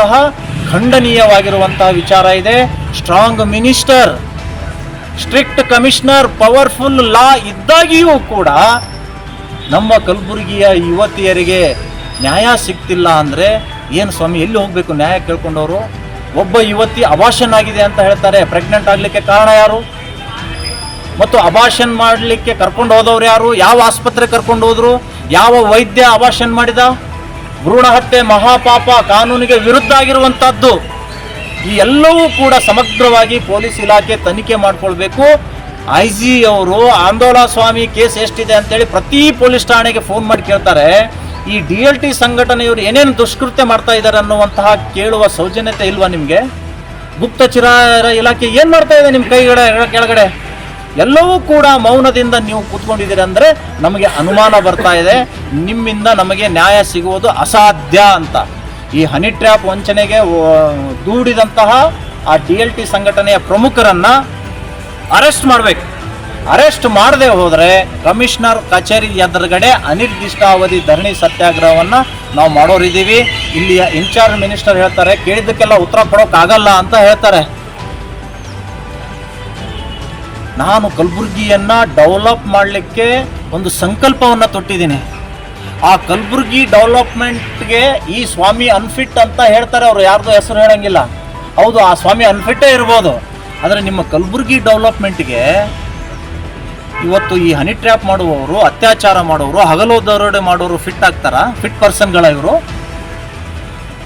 ಖಂಡನೀಯವಾಗಿರುವಂತಹ ವಿಚಾರ ಇದೆ. Strong minister, strict commissioner, powerful law ಇದ್ದಾಗಿಯೂ ಕೂಡ ನಮ್ಮ ಕಲಬುರಗಿಯ ಯುವತಿಯರಿಗೆ ನ್ಯಾಯ ಸಿಗ್ತಿಲ್ಲ ಅಂದರೆ ಏನು ಸ್ವಾಮಿ? ಎಲ್ಲಿ ಹೋಗಬೇಕು ನ್ಯಾಯ ಕೇಳ್ಕೊಂಡವರು? ಒಬ್ಬ ಯುವತಿ ಅಬಾರ್ಷನ್ ಆಗಿದೆ ಅಂತ ಹೇಳ್ತಾರೆ. ಪ್ರೆಗ್ನೆಂಟ್ ಆಗಲಿಕ್ಕೆ ಕಾರಣ ಯಾರು? ಮತ್ತು ಅಬಾರ್ಷನ್ ಮಾಡಲಿಕ್ಕೆ ಕರ್ಕೊಂಡು ಹೋದವ್ರು ಯಾರು? ಯಾವ ಆಸ್ಪತ್ರೆ ಕರ್ಕೊಂಡು ಹೋದ್ರು? ಯಾವ ವೈದ್ಯ ಅಬಾರ್ಷನ್ ಮಾಡಿದ? ಭ್ರೂಣ ಹತ್ಯೆ ಮಹಾಪಾಪ, ಕಾನೂನಿಗೆ ವಿರುದ್ಧ ಆಗಿರುವಂಥದ್ದು. ಈ ಎಲ್ಲವೂ ಕೂಡ ಸಮಗ್ರವಾಗಿ ಪೊಲೀಸ್ ಇಲಾಖೆ ತನಿಖೆ ಮಾಡಿಕೊಳ್ಬೇಕು. IG ಅವರು ಆಂದೋಲ ಸ್ವಾಮಿ ಕೇಸ್ ಎಷ್ಟಿದೆ ಅಂತೇಳಿ ಪ್ರತಿ ಪೊಲೀಸ್ ಠಾಣೆಗೆ ಫೋನ್ ಮಾಡಿ ಕೇಳ್ತಾರೆ. ಈ DLT ಸಂಘಟನೆಯವರು ಏನೇನು ದುಷ್ಕೃತ್ಯ ಮಾಡ್ತಾ ಇದ್ದಾರೆ ಅನ್ನುವಂತಹ ಕೇಳುವ ಸೌಜನ್ಯತೆ ಇಲ್ವಾ ನಿಮಗೆ? ಗುಪ್ತಚರ ಇಲಾಖೆ ಏನು ಮಾಡ್ತಾ ಇದೆ ನಿಮ್ಮ ಕೆಳಗಡೆ? ಎಲ್ಲವೂ ಕೂಡ ಮೌನದಿಂದ ನೀವು ಕೂತ್ಕೊಂಡಿದ್ದೀರಿ ಅಂದರೆ ನಮಗೆ ಅನುಮಾನ ಬರ್ತಾ ಇದೆ, ನಿಮ್ಮಿಂದ ನಮಗೆ ನ್ಯಾಯ ಸಿಗುವುದು ಅಸಾಧ್ಯ ಅಂತ. ಈ ಹನಿ ಟ್ರ್ಯಾಪ್ ವಂಚನೆಗೆ ದೂಡಿದಂತಹ ಆ DLT ಸಂಘಟನೆಯ ಪ್ರಮುಖರನ್ನ ಅರೆಸ್ಟ್ ಮಾಡಬೇಕು. ಅರೆಸ್ಟ್ ಮಾಡದೆ ಹೋದರೆ ಕಮಿಷನರ್ ಕಚೇರಿ ಎದುರುಗಡೆ ಅನಿರ್ದಿಷ್ಟಾವಧಿ ಧರಣಿ ಸತ್ಯಾಗ್ರಹವನ್ನು ನಾವು ಮಾಡೋರಿದ್ದೀವಿ. ಇಲ್ಲಿಯ ಇನ್ಚಾರ್ಜ್ ಮಿನಿಸ್ಟರ್ ಹೇಳ್ತಾರೆ, ಕೇಳಿದ್ದಕ್ಕೆಲ್ಲ ಉತ್ತರ ಕೊಡೋಕ್ಕಾಗಲ್ಲ ಅಂತ ಹೇಳ್ತಾರೆ. ನಾನು ಕಲಬುರಗಿಯನ್ನು ಡೆವಲಪ್ ಮಾಡಲಿಕ್ಕೆ ಒಂದು ಸಂಕಲ್ಪವನ್ನು ತೊಟ್ಟಿದ್ದೀನಿ. ಆ ಕಲಬುರಗಿ ಡೆವಲಪ್ಮೆಂಟ್ಗೆ ಈ ಸ್ವಾಮಿ ಅನ್ಫಿಟ್ ಅಂತ ಹೇಳ್ತಾರೆ, ಅವರು ಯಾರ್ದು ಹೆಸರು ಹೇಳಂಗಿಲ್ಲ. ಹೌದು, ಆ ಸ್ವಾಮಿ ಅನ್ಫಿಟ್ಟೇ ಇರ್ಬೋದು, ಆದರೆ ನಿಮ್ಮ ಕಲಬುರಗಿ ಡೆವಲಪ್ಮೆಂಟ್ಗೆ ಇವತ್ತು ಈ ಹನಿ ಟ್ರ್ಯಾಪ್ ಮಾಡುವವರು, ಅತ್ಯಾಚಾರ ಮಾಡುವವರು, ಹಗಲು ದರೋಡೆ ಮಾಡೋರು ಫಿಟ್ ಆಗ್ತಾರಾ? ಫಿಟ್ ಪರ್ಸನ್ಗಳ ಇವರು?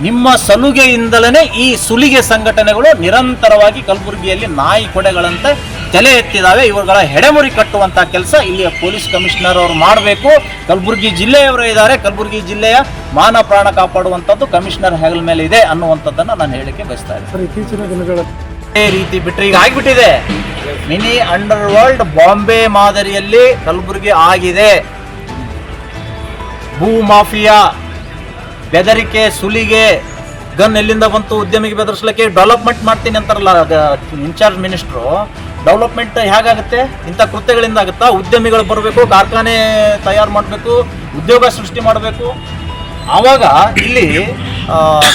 ನಿಮ್ಮ ಸಲುಗೆಯಿಂದಲೇ ಈ ಸುಲಿಗೆ ಸಂಘಟನೆಗಳು ನಿರಂತರವಾಗಿ ಕಲಬುರಗಿಯಲ್ಲಿ ನಾಯಿ ಕೊಡೆಗಳಂತೆ ತಲೆ ಎತ್ತಿದಾವೆ. ಇವುಗಳ ಹೆಡೆಮುರಿ ಕಟ್ಟುವಂಥ ಕೆಲಸ ಇಲ್ಲಿಯ ಪೊಲೀಸ್ ಕಮಿಷನರ್ ಅವರು ಮಾಡಬೇಕು. ಕಲಬುರಗಿ ಜಿಲ್ಲೆಯವರು ಇದ್ದಾರೆ, ಕಲಬುರಗಿ ಜಿಲ್ಲೆಯ ಮಾನ ಪ್ರಾಣ ಕಾಪಾಡುವಂಥದ್ದು ಕಮಿಷನರ್ ಹೆಗಲ ಮೇಲೆ ಇದೆ ಅನ್ನುವಂಥದ್ದನ್ನು ನಾನು ಹೇಳಿಕೆ ಬಯಸ್ತಾ ಇದ್ದೀನಿ. ಇತ್ತೀಚಿನ ದಿನಗಳ ಈ ರೀತಿ ಬಿಟ್ಟರೆ ಈಗ ಆಗಿಬಿಟ್ಟಿದೆ. ಮಿನಿ ಅಂಡರ್ ವರ್ಲ್ಡ್ ಬಾಂಬೆ ಮಾದರಿಯಲ್ಲಿ ಕಲಬುರಗಿ ಆಗಿದೆ. ಭೂ ಮಾಫಿಯಾ, ಬೆದರಿಕೆ, ಸುಲಿಗೆ, ಗನ್ ಎಲ್ಲಿಂದ ಬಂತು? ಉದ್ಯಮಿಗೆ ಬೆದರಿಸಲಿಕ್ಕೆ ಡೆವಲಪ್ಮೆಂಟ್ ಮಾಡ್ತೀನಿ ಅಂತಾರಲ್ಲ ಇನ್ಚಾರ್ಜ್ ಮಿನಿಸ್ಟ್ರು. ಡೆವಲಪ್ಮೆಂಟ್ ಹೇಗಾಗುತ್ತೆ? ಇಂಥ ಕೃತ್ಯಗಳಿಂದ ಆಗುತ್ತಾ? ಉದ್ಯಮಿಗಳು ಬರಬೇಕು, ಕಾರ್ಖಾನೆ ತಯಾರು ಮಾಡಬೇಕು, ಉದ್ಯೋಗ ಸೃಷ್ಟಿ ಮಾಡಬೇಕು, ಆವಾಗ ಇಲ್ಲಿ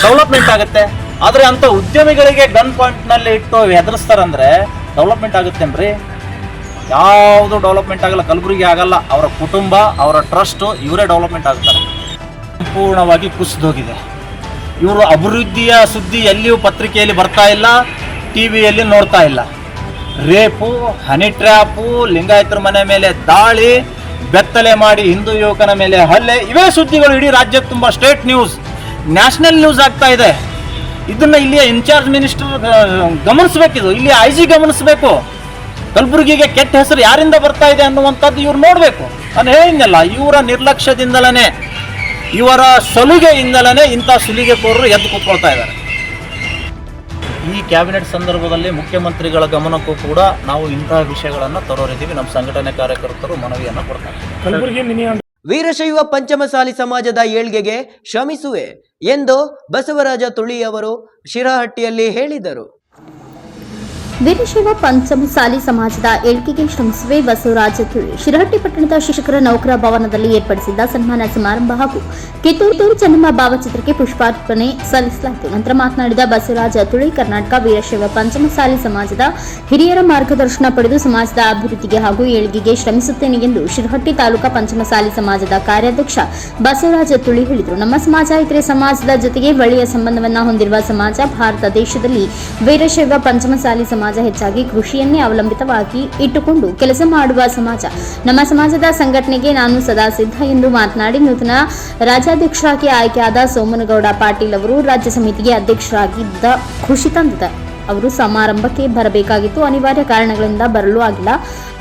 ಡೆವಲಪ್ಮೆಂಟ್ ಆಗುತ್ತೆ. ಆದರೆ ಅಂಥ ಉದ್ಯಮಿಗಳಿಗೆ ಗನ್ ಪಾಯಿಂಟ್ನಲ್ಲಿ ಇಟ್ಟು ಹೆದರಿಸ್ತಾರಂದ್ರೆ ಡೆವಲಪ್ಮೆಂಟ್ ಆಗುತ್ತೇನ್ರಿ? ಯಾವುದು ಡೆವಲಪ್ಮೆಂಟ್ ಆಗಲ್ಲ, ಕಲಬುರಗಿ ಆಗಲ್ಲ. ಅವರ ಕುಟುಂಬ, ಅವರ ಟ್ರಸ್ಟು, ಇವರೇ ಡೆವಲಪ್ಮೆಂಟ್ ಆಗ್ತಾರೆ. ಸಂಪೂರ್ಣವಾಗಿ ಕುಸಿದೋಗಿದೆ. ಇವರು ಅಭಿವೃದ್ಧಿಯ ಸುದ್ದಿ ಎಲ್ಲಿಯೂ ಪತ್ರಿಕೆಯಲ್ಲಿ ಬರ್ತಾ ಇಲ್ಲ, ಟಿ ವಿಯಲ್ಲಿ ನೋಡ್ತಾ ಇಲ್ಲ. ರೇಪು, ಹನಿ ಟ್ರ್ಯಾಪು, ಲಿಂಗಾಯತರ ಮನೆ ಮೇಲೆ ದಾಳಿ, ಬೆತ್ತಲೆ ಮಾಡಿ ಹಿಂದೂ ಯುವಕನ ಮೇಲೆ ಹಲ್ಲೆ, ಇವೇ ಸುದ್ದಿಗಳು ಇಡೀ ರಾಜ್ಯಕ್ಕೆ ತುಂಬ ಸ್ಟೇಟ್ ನ್ಯೂಸ್, ನ್ಯಾಷನಲ್ ನ್ಯೂಸ್ ಆಗ್ತಾ ಇದೆ. ಇದನ್ನು ಇಲ್ಲಿಯ ಇನ್ಚಾರ್ಜ್ ಮಿನಿಸ್ಟರ್ ಗಮನಿಸಬೇಕಿದು, ಇಲ್ಲಿ ಐ ಜಿ ಗಮನಿಸಬೇಕು. ಕಲಬುರಗಿಗೆ ಕೆಟ್ಟ ಹೆಸರು ಯಾರಿಂದ ಬರ್ತಾ ಇದೆ ಅನ್ನುವಂಥದ್ದು ಇವ್ರು ನೋಡಬೇಕು. ನಾನು ಹೇಳಿದ್ನಲ್ಲ, ಇವರ ನಿರ್ಲಕ್ಷ್ಯದಿಂದಲೇ, ಇವರ ಸಲುಗೆಯಿಂದಲೇ ಇಂಥ ಸುಲಿಗೆಕೋರರು ಎದ್ದು ಕೂತ್ಕೊಳ್ತಾ ಇದ್ದಾರೆ. ಈ ಕ್ಯಾಬಿನೆಟ್ ಸಂದರ್ಭದಲ್ಲಿ ಮುಖ್ಯಮಂತ್ರಿಗಳ ಗಮನಕ್ಕೂ ಕೂಡ ನಾವು ಇಂತಹ ವಿಷಯಗಳನ್ನು ತರೋರಿದ್ದೀವಿ. ನಮ್ಮ ಸಂಘಟನೆ ಕಾರ್ಯಕರ್ತರು ಮನವಿಯನ್ನು ಕೊಡ್ತಾರೆ. ಕಲಬುರಗಿ ಮಿನಿ ವೀರಶೈವ ಪಂಚಮಸಾಲಿ ಸಮಾಜದ ಏಳ್ಗೆಗೆ ಶ್ರಮಿಸುವೆ ಎಂದು ಬಸವರಾಜ ತುಳಿಯವರು ಶಿರಹಟ್ಟಿಯಲ್ಲಿ ಹೇಳಿದರು. ವೀರಶೈವ ಪಂಚಮಸಾಲಿ ಸಮಾಜದ ಏಳ್ಗೆಗೆ ಶ್ರಮಿಸುವೆ ಬಸವರಾಜ ತುಳಿ ಶಿರಹಟ್ಟಿ ಪಟ್ಟಣದ ಶಿಕ್ಷಕರ ನೌಕರ ಭವನದಲ್ಲಿ ಏರ್ಪಡಿಸಿದ್ದ ಸನ್ಮಾನ ಸಮಾರಂಭ ಹಾಗೂ ಕಿತ್ತೂರು ಚೆನ್ನಮ್ಮ ಭಾವಚಿತ್ರಕ್ಕೆ ಪುಷ್ಪಾರ್ಪಣೆ ಸಲ್ಲಿಸಲಾಯಿತು. ನಂತರ ಮಾತನಾಡಿದ ಬಸವರಾಜ ತುಳಿ, ಕರ್ನಾಟಕ ವೀರಶೈವ ಪಂಚಮಸಾಲಿ ಸಮಾಜದ ಹಿರಿಯರ ಮಾರ್ಗದರ್ಶನ ಪಡೆದು ಸಮಾಜದ ಅಭಿವೃದ್ಧಿಗೆ ಹಾಗೂ ಏಳ್ಗೆಗೆ ಶ್ರಮಿಸುತ್ತೇನೆ ಎಂದು ಶಿರಹಟ್ಟಿ ತಾಲೂಕಾ ಪಂಚಮಸಾಲಿ ಸಮಾಜದ ಕಾರ್ಯಾಧ್ಯಕ್ಷ ಬಸವರಾಜ ತುಳಿ ಹೇಳಿದರು. ನಮ್ಮ ಸಮಾಜ ಇತರೆ ಸಮಾಜದ ಜೊತೆಗೆ ಒಳ್ಳೆಯ ಸಂಬಂಧವನ್ನ ಹೊಂದಿರುವ ಸಮಾಜ. ಭಾರತ ದೇಶದಲ್ಲಿ ವೀರಶೈವ ಪಂಚಮಸಾಲಿ ಸಮಾಜ ಹೆಚ್ಚಾಗಿ ಕೃಷಿಯನ್ನೇ ಅವಲಂಬಿತವಾಗಿ ಇಟ್ಟುಕೊಂಡು ಕೆಲಸ ಮಾಡುವ ಸಮಾಜ. ನಮ್ಮ ಸಮಾಜದ ಸಂಘಟನೆಗೆ ನಾನು ಸದಾ ಸಿದ್ಧ ಎಂದು ಮಾತನಾಡಿ, ನೂತನ ರಾಜ್ಯಾಧ್ಯಕ್ಷರಾಗಿ ಆಯ್ಕೆಯಾದ ಸೋಮನಗೌಡ ಪಾಟೀಲ್ ಅವರು ರಾಜ್ಯ ಸಮಿತಿಗೆ ಅಧ್ಯಕ್ಷರಾಗಿದ್ದ ಖುಷಿ ತಂದಿದೆ. ಅವರು ಸಮಾರಂಭಕ್ಕೆ ಬರಬೇಕಾಗಿತ್ತು, ಅನಿವಾರ್ಯ ಕಾರಣಗಳಿಂದ ಬರಲು ಆಗಿಲ್ಲ.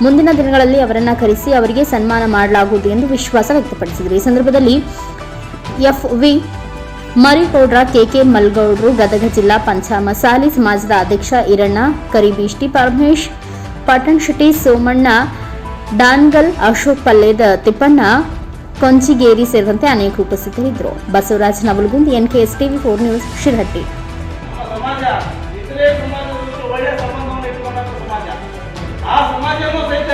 ಮುಂದಿನ ದಿನಗಳಲ್ಲಿ ಅವರನ್ನ ಕರೆಸಿ ಅವರಿಗೆ ಸನ್ಮಾನ ಮಾಡಲಾಗುವುದು ಎಂದು ವಿಶ್ವಾಸ ವ್ಯಕ್ತಪಡಿಸಿದರು. ಈ ಸಂದರ್ಭದಲ್ಲಿ ಎಫ್.ವಿ. ಮರಿಗೌಡ್ರ, ಕೆಕೆ ಮಲ್ಗೌಡ್ರು, ಗದಗ ಜಿಲ್ಲಾ ಪಂಚಮಸಾಲಿ ಸಮಾಜದ ಅಧ್ಯಕ್ಷ ಈರಣ್ಣ, ಕರಿಬೀಷ್ಟಿ ಪರಮೇಶ್, ಪಟ್ಟಣಶೆಟ್ಟಿ ಸೋಮಣ್ಣ, ಡಾನ್ಗಲ್, ಅಶೋಕ್ ಪಲ್ಲೇದ, ತಿಪ್ಪಣ್ಣ ಕೊಂಚಿಗೇರಿ ಸೇರಿದಂತೆ ಅನೇಕ ಉಪಸ್ಥಿತರಿದ್ದರು. Basavaraj Navalagundi, NKS TV 4 news, Shirahatti. ಸಮಾಜ ಇತರೆ ಸಮಾಜದವರು ಒಳ್ಳೆಯ ಸಂಬಂಧವನ್ನು ಇಟ್ಟುಕೊಂಡಂತ ಸಮಾಜ. ಆ ಸಮಾಜವನ್ನು ಸಹಿತ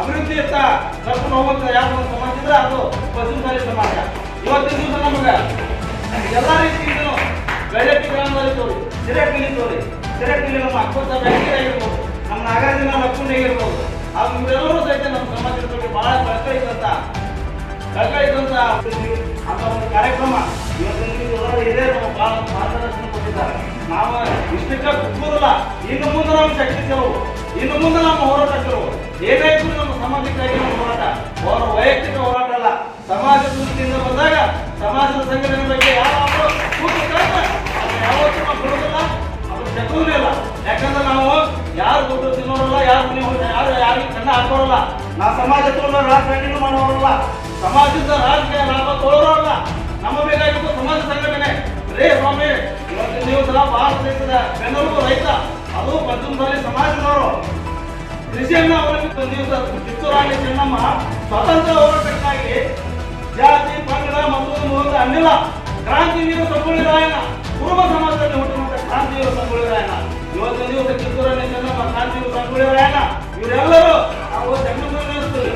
ಅಭಿವೃದ್ಧಿಯತ್ತ ಕರ್ಕೊಂಡು ಹೋಗುವಂತ ಯಾವ ಒಂದು ಸಮಾಜ ಇದ್ರೆ ಅದು ಪಂಚಮಸಾಲಿ ಸಮಾಜ. ಇವತ್ತಿನ ದಿವಸ ನಮಗೆ ಎಲ್ಲ ರೀತಿಯಿಂದಲೂ ಬೆಳಗ್ಗೆ ಗ್ರಾಮದಲ್ಲಿ ತೋರಿ, ಶಿರಹಟ್ಟಿಲಿ ತೋರಿ, ಶಿರಹಟ್ಟಿಲಿ ನಮ್ಮ ಅಕ್ಕಪಕ್ಕ ವ್ಯಕ್ತಿ ಆಗಿರ್ಬೋದು, ನಮ್ಮ ನಾಗಾರ್ಜುನ ಲಕ್ಷ್ಮಣ ಆಗಿರ್ಬೋದು, ಇವರೆಲ್ಲರೂ ಸಹಿತ ನಮ್ಮ ಸಮಾಜದ ಬಗ್ಗೆ ಬಹಳ ಕಳಕಳಿದಂತ ಅಂತ ಒಂದು ಕಾರ್ಯಕ್ರಮ ಇವತ್ತಿನ ಇದೇ ನಮ್ಮ ಬಹಳ ಮಾರ್ಗದರ್ಶನ ಕೊಟ್ಟಿದ್ದಾರೆ. ನಾವು ಇಷ್ಟಕ್ಕೆ ಕುಗ್ಗೋದಿಲ್ಲ. ಇನ್ನು ಮುಂದೆ ನಾವು ಶಕ್ತಿ ಕೆಲವು, ಇನ್ನು ಮುಂದೆ ನಮ್ಮ ಹೋರಾಟ ಕೆಲವು ಏನಾಯ್ತು ನಮ್ಮ ಸಮಾಜಕ್ಕಾಗಿ ನಮ್ಮ ಹೋರಾಟ, ಅವರ ವೈಯಕ್ತಿಕ ಹೋರಾಟ ಅಲ್ಲ. ಸಮಾಜ ದೃಷ್ಟಿಯಿಂದ ಬಂದಾಗ ಸಮಾಜದ ಸಂಘಟನೆ ಬಗ್ಗೆ ಯಾವಾಗಲೂ ಯಾವತ್ತೂ ನಾವು ಕೊಡೋದಿಲ್ಲ, ಅದು ಶತ್ರುನೇ ಇಲ್ಲ. ಯಾಕಂದ್ರೆ ನಾವು ಯಾರು ದುಡ್ಡು ತಿನ್ನೋರಲ್ಲ, ಯಾರು ಯಾರಿಗೆ ಕಣ್ಣ ಹಾಕೋರಲ್ಲ. ನಾವು ಸಮಾಜ ರಾಜಕಾರಣಿನೂ ಮಾಡೋರಲ್ಲ, ಸಮಾಜದ ರಾಜಕೀಯ ಲಾಭ ತೋರೋರಲ್ಲ. ನಮ್ಮ ಬೇಕಾಗಿದ್ದು ಸಮಾಜ ಸಂಘಟನೆ. ರೇ ಸ್ವಾಮಿ, ಇವತ್ತಿನ ದಿವಸ ಭಾರತ ದೇಶದ ಬೆನ್ನೆಲುಬು ರೈತ, ಅದು ಪಂಚಮಸಾಲಿ ಸಮಾಜದವರು. ಕೃಷಿಯನ್ನ ಅವಲಂಬಿಸಿದ ದಿವಸ ಕಿತ್ತೂರಾಣಿ ಚೆನ್ನಮ್ಮ ಸ್ವತಂತ್ರ ಹೋರಾಟಕ್ಕಾಗಿ ಜಾತಿ, ಪಂಗಡ ಮತ್ತು ಒಂದು ಅನ್ನಿಲ್ಲ. ಕ್ರಾಂತಿವೀರ ಸಂಗೊಳ್ಳಿ ರಾಯಣ್ಣ, ಕುರುಬ ಸಮಾಜದಲ್ಲಿ ಹುಟ್ಟಿರುವಂತ ಕ್ರಾಂತಿವೀರ ಸಂಗೊಳ್ಳಿ ರಾಯಣ್ಣ. ಇವತ್ತಿನ ದಿವಸ ಕಿತ್ತೂರಾಣಿ ಚೆನ್ನಮ್ಮ, ಕ್ರಾಂತಿವೀರ ಸಂಗೊಳ್ಳಿ ರಾಯಣ್ಣ, ಇವರೆಲ್ಲರೂ ನಾವು ಜಂಗಮದಲ್ಲಿ ನೆನೆಸ್ತೀವಿ,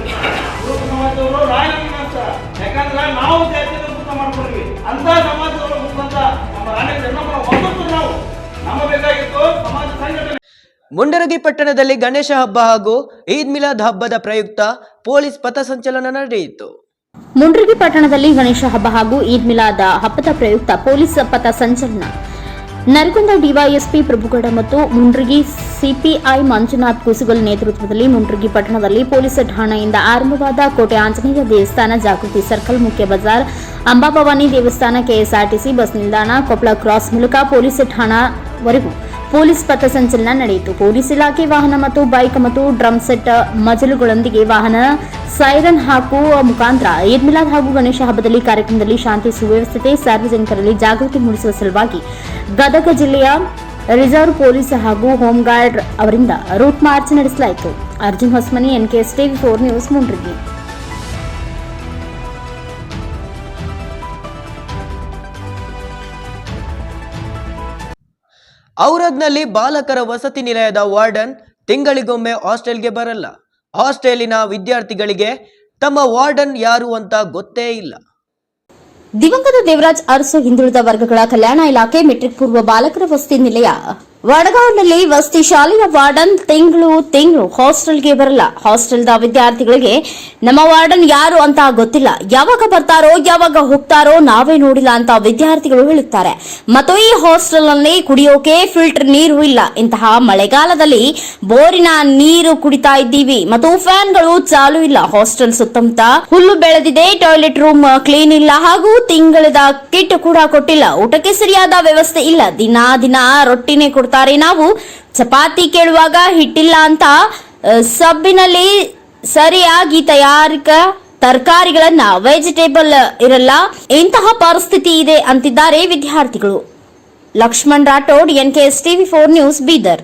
ಕುರುಬ ಸಮಾಜದವರು ರಾಯನನ್ನು ನೆನೆಸ್ತಾರೆ. ಯಾಕಂದ್ರೆ ನಾವು ಜಾತಿಯನ್ನು ಮುಕ್ತ ಮಾಡ್ಕೊಂಡ್ವಿ. ಅಂತ ಸಮಾಜದವರು ಮುಖಂತ ನಮ್ಮ ರಾಣಿ ಚೆನ್ನಮ್ಮನ ಒಂದಷ್ಟು ನಾವು ನಂಬಬೇಕಾಗಿತ್ತು ಸಮಾಜ ಸಂಘಟನೆ. ಮುಂಡರಗಿ ಪಟ್ಟಣದಲ್ಲಿ ಗಣೇಶ ಹಬ್ಬ ಹಾಗೂ ಈದ್ ಮಿಲಾದ್ ಹಬ್ಬದ ಪ್ರಯುಕ್ತ ಪೊಲೀಸ್ ಪಥಸಂಚಲನ ನಡೆಯಿತು. ಮುಂಡ್ರಿಗಿ ಪಟ್ಟಣದಲ್ಲಿ ಗಣೇಶ ಹಬ್ಬ ಹಾಗೂ ಈದ್ ಮಿಲಾದ್ ಹಬ್ಬದ ಪ್ರಯುಕ್ತ ಪೊಲೀಸ್ ಪಥ ಸಂಚಲನ. ನರಗುಂದ ಡಿವೈಎಸ್ಪಿ ಪ್ರಭುಗೌಡ ಮತ್ತು ಮುಂಡ್ರಿಗಿ ಸಿಪಿಐ ಮಂಜುನಾಥ್ ಕುಸುಗಲ್ ನೇತೃತ್ವದಲ್ಲಿ ಮುಂಡ್ರಿಗಿ ಪಟ್ಟಣದಲ್ಲಿ ಪೊಲೀಸ್ ಠಾಣೆಯಿಂದ ಆರಂಭವಾದ ಕೋಟೆ ಆಂಜನೇಯ ದೇವಸ್ಥಾನ, ಜಾಗೃತಿ ಸರ್ಕಲ್, ಮುಖ್ಯ ಬಜಾರ್, ಅಂಬಾಭವಾನಿ ದೇವಸ್ಥಾನ, ಕೆಎಸ್ಆರ್ಟಿಸಿ ಬಸ್ ನಿಲ್ದಾಣ, ಕೊಪ್ಪಳ ಕ್ರಾಸ್ ಮೂಲಕ ಪೊಲೀಸ್ ಠಾಣಾವರೆಗೂ ಪೊಲೀಸ್ ಪಥ ಸಂಚಲನ ನಡೆಯಿತು. ಪೊಲೀಸ್ ಇಲಾಖೆ ವಾಹನ ಮತ್ತು ಬೈಕ್ ಮತ್ತು ಡ್ರಮ್ ಸೆಟ್ ಮಜಲುಗಳೊಂದಿಗೆ ವಾಹನ ಸೈರನ್ ಹಾಕುವ ಮುಖಾಂತರ ಈದ್ ಮಿಲಾದ್ ಹಾಗೂ ಗಣೇಶ ಹಬ್ಬದಲ್ಲಿ ಕಾರ್ಯಕ್ರಮದಲ್ಲಿ ಶಾಂತಿ ಸುವ್ಯವಸ್ಥೆ, ಸಾರ್ವಜನಿಕರಲ್ಲಿ ಜಾಗೃತಿ ಮೂಡಿಸುವ ಸಲುವಾಗಿ ಗದಗ ಜಿಲ್ಲೆಯ ರಿಸರ್ವ್ ಪೊಲೀಸ್ ಹಾಗೂ ಹೋಮ್ ಗಾರ್ಡ್ ಅವರಿಂದ ರೂಟ್ ಮಾರ್ಚ್ ನಡೆಸಲಾಯಿತು. Arjun Hosmani, NKS TV 4 news, Mundrigi. ಔರಾದ್ನಲ್ಲಿ ಬಾಲಕರ ವಸತಿ ನಿಲಯದ ವಾರ್ಡನ್ ತಿಂಗಳಿಗೊಮ್ಮೆ ಹಾಸ್ಟೆಲ್ಗೆ ಬರಲ್ಲ. ಹಾಸ್ಟೆಲಿನ ವಿದ್ಯಾರ್ಥಿಗಳಿಗೆ ತಮ್ಮ ವಾರ್ಡನ್ ಯಾರು ಅಂತ ಗೊತ್ತೇ ಇಲ್ಲ. ದಿವಂಗತ ದೇವರಾಜ್ ಅರಸು ಹಿಂದುಳಿದ ವರ್ಗಗಳ ಕಲ್ಯಾಣ ಇಲಾಖೆ ಮೆಟ್ರಿಕ್ ಪೂರ್ವ ಬಾಲಕರ ವಸತಿ ನಿಲಯ ವಡಗಾಂವ್ನಲ್ಲಿ ವಸತಿ ಶಾಲೆಯ ವಾರ್ಡನ್ ತಿಂಗಳು ಹಾಸ್ಟೆಲ್ಗೆ ಬರಲ್ಲ. ಹಾಸ್ಟೆಲ್ದ ವಿದ್ಯಾರ್ಥಿಗಳಿಗೆ ನಮ್ಮ ವಾರ್ಡನ್ ಯಾರು ಅಂತ ಗೊತ್ತಿಲ್ಲ, ಯಾವಾಗ ಬರ್ತಾರೋ ಯಾವಾಗ ಹೋಗ್ತಾರೋ ನಾವೇ ನೋಡಿಲ್ಲ ಅಂತ ವಿದ್ಯಾರ್ಥಿಗಳು ಹೇಳುತ್ತಾರೆ. ಮತ್ತು ಈ ಹಾಸ್ಟೆಲ್ನಲ್ಲಿ ಕುಡಿಯೋಕೆ ಫಿಲ್ಟರ್ ನೀರು ಇಲ್ಲ. ಇಂತಹ ಮಳೆಗಾಲದಲ್ಲಿ ಬೋರಿನ ನೀರು ಕುಡಿತಾ ಇದ್ದೀವಿ ಮತ್ತು ಫ್ಯಾನ್ಗಳು ಚಾಲು ಇಲ್ಲ. ಹಾಸ್ಟೆಲ್ ಸುತ್ತಮುತ್ತ ಹುಲ್ಲು ಬೆಳೆದಿದೆ, ಟಾಯ್ಲೆಟ್ ರೂಮ್ ಕ್ಲೀನ್ ಇಲ್ಲ ಹಾಗೂ ತಿಂಗಳದ ಕಿಟ್ ಕೂಡ ಕೊಟ್ಟಿಲ್ಲ. ಊಟಕ್ಕೆ ಸರಿಯಾದ ವ್ಯವಸ್ಥೆ ಇಲ್ಲ. ದಿನ ರೊಟ್ಟಿನೇ ಕೊಡ್ತಾರೆ. ನಾವು ಚಪಾತಿ ಕೇಳುವಾಗ ಹಿಟ್ಟಿಲ್ಲ ಅಂತ ಸಬ್ಬಿನಲ್ಲಿ ಸರಿಯಾಗಿ ತಯಾರಿಕ ತರಕಾರಿಗಳನ್ನ ವೆಜಿಟೇಬಲ್ ಇರಲ್ಲ. ಇಂತಹ ಪರಿಸ್ಥಿತಿ ಇದೆ ಅಂತಿದ್ದಾರೆ ವಿದ್ಯಾರ್ಥಿಗಳು. Laxman Rathod, NKS TV 4 news, Bidar.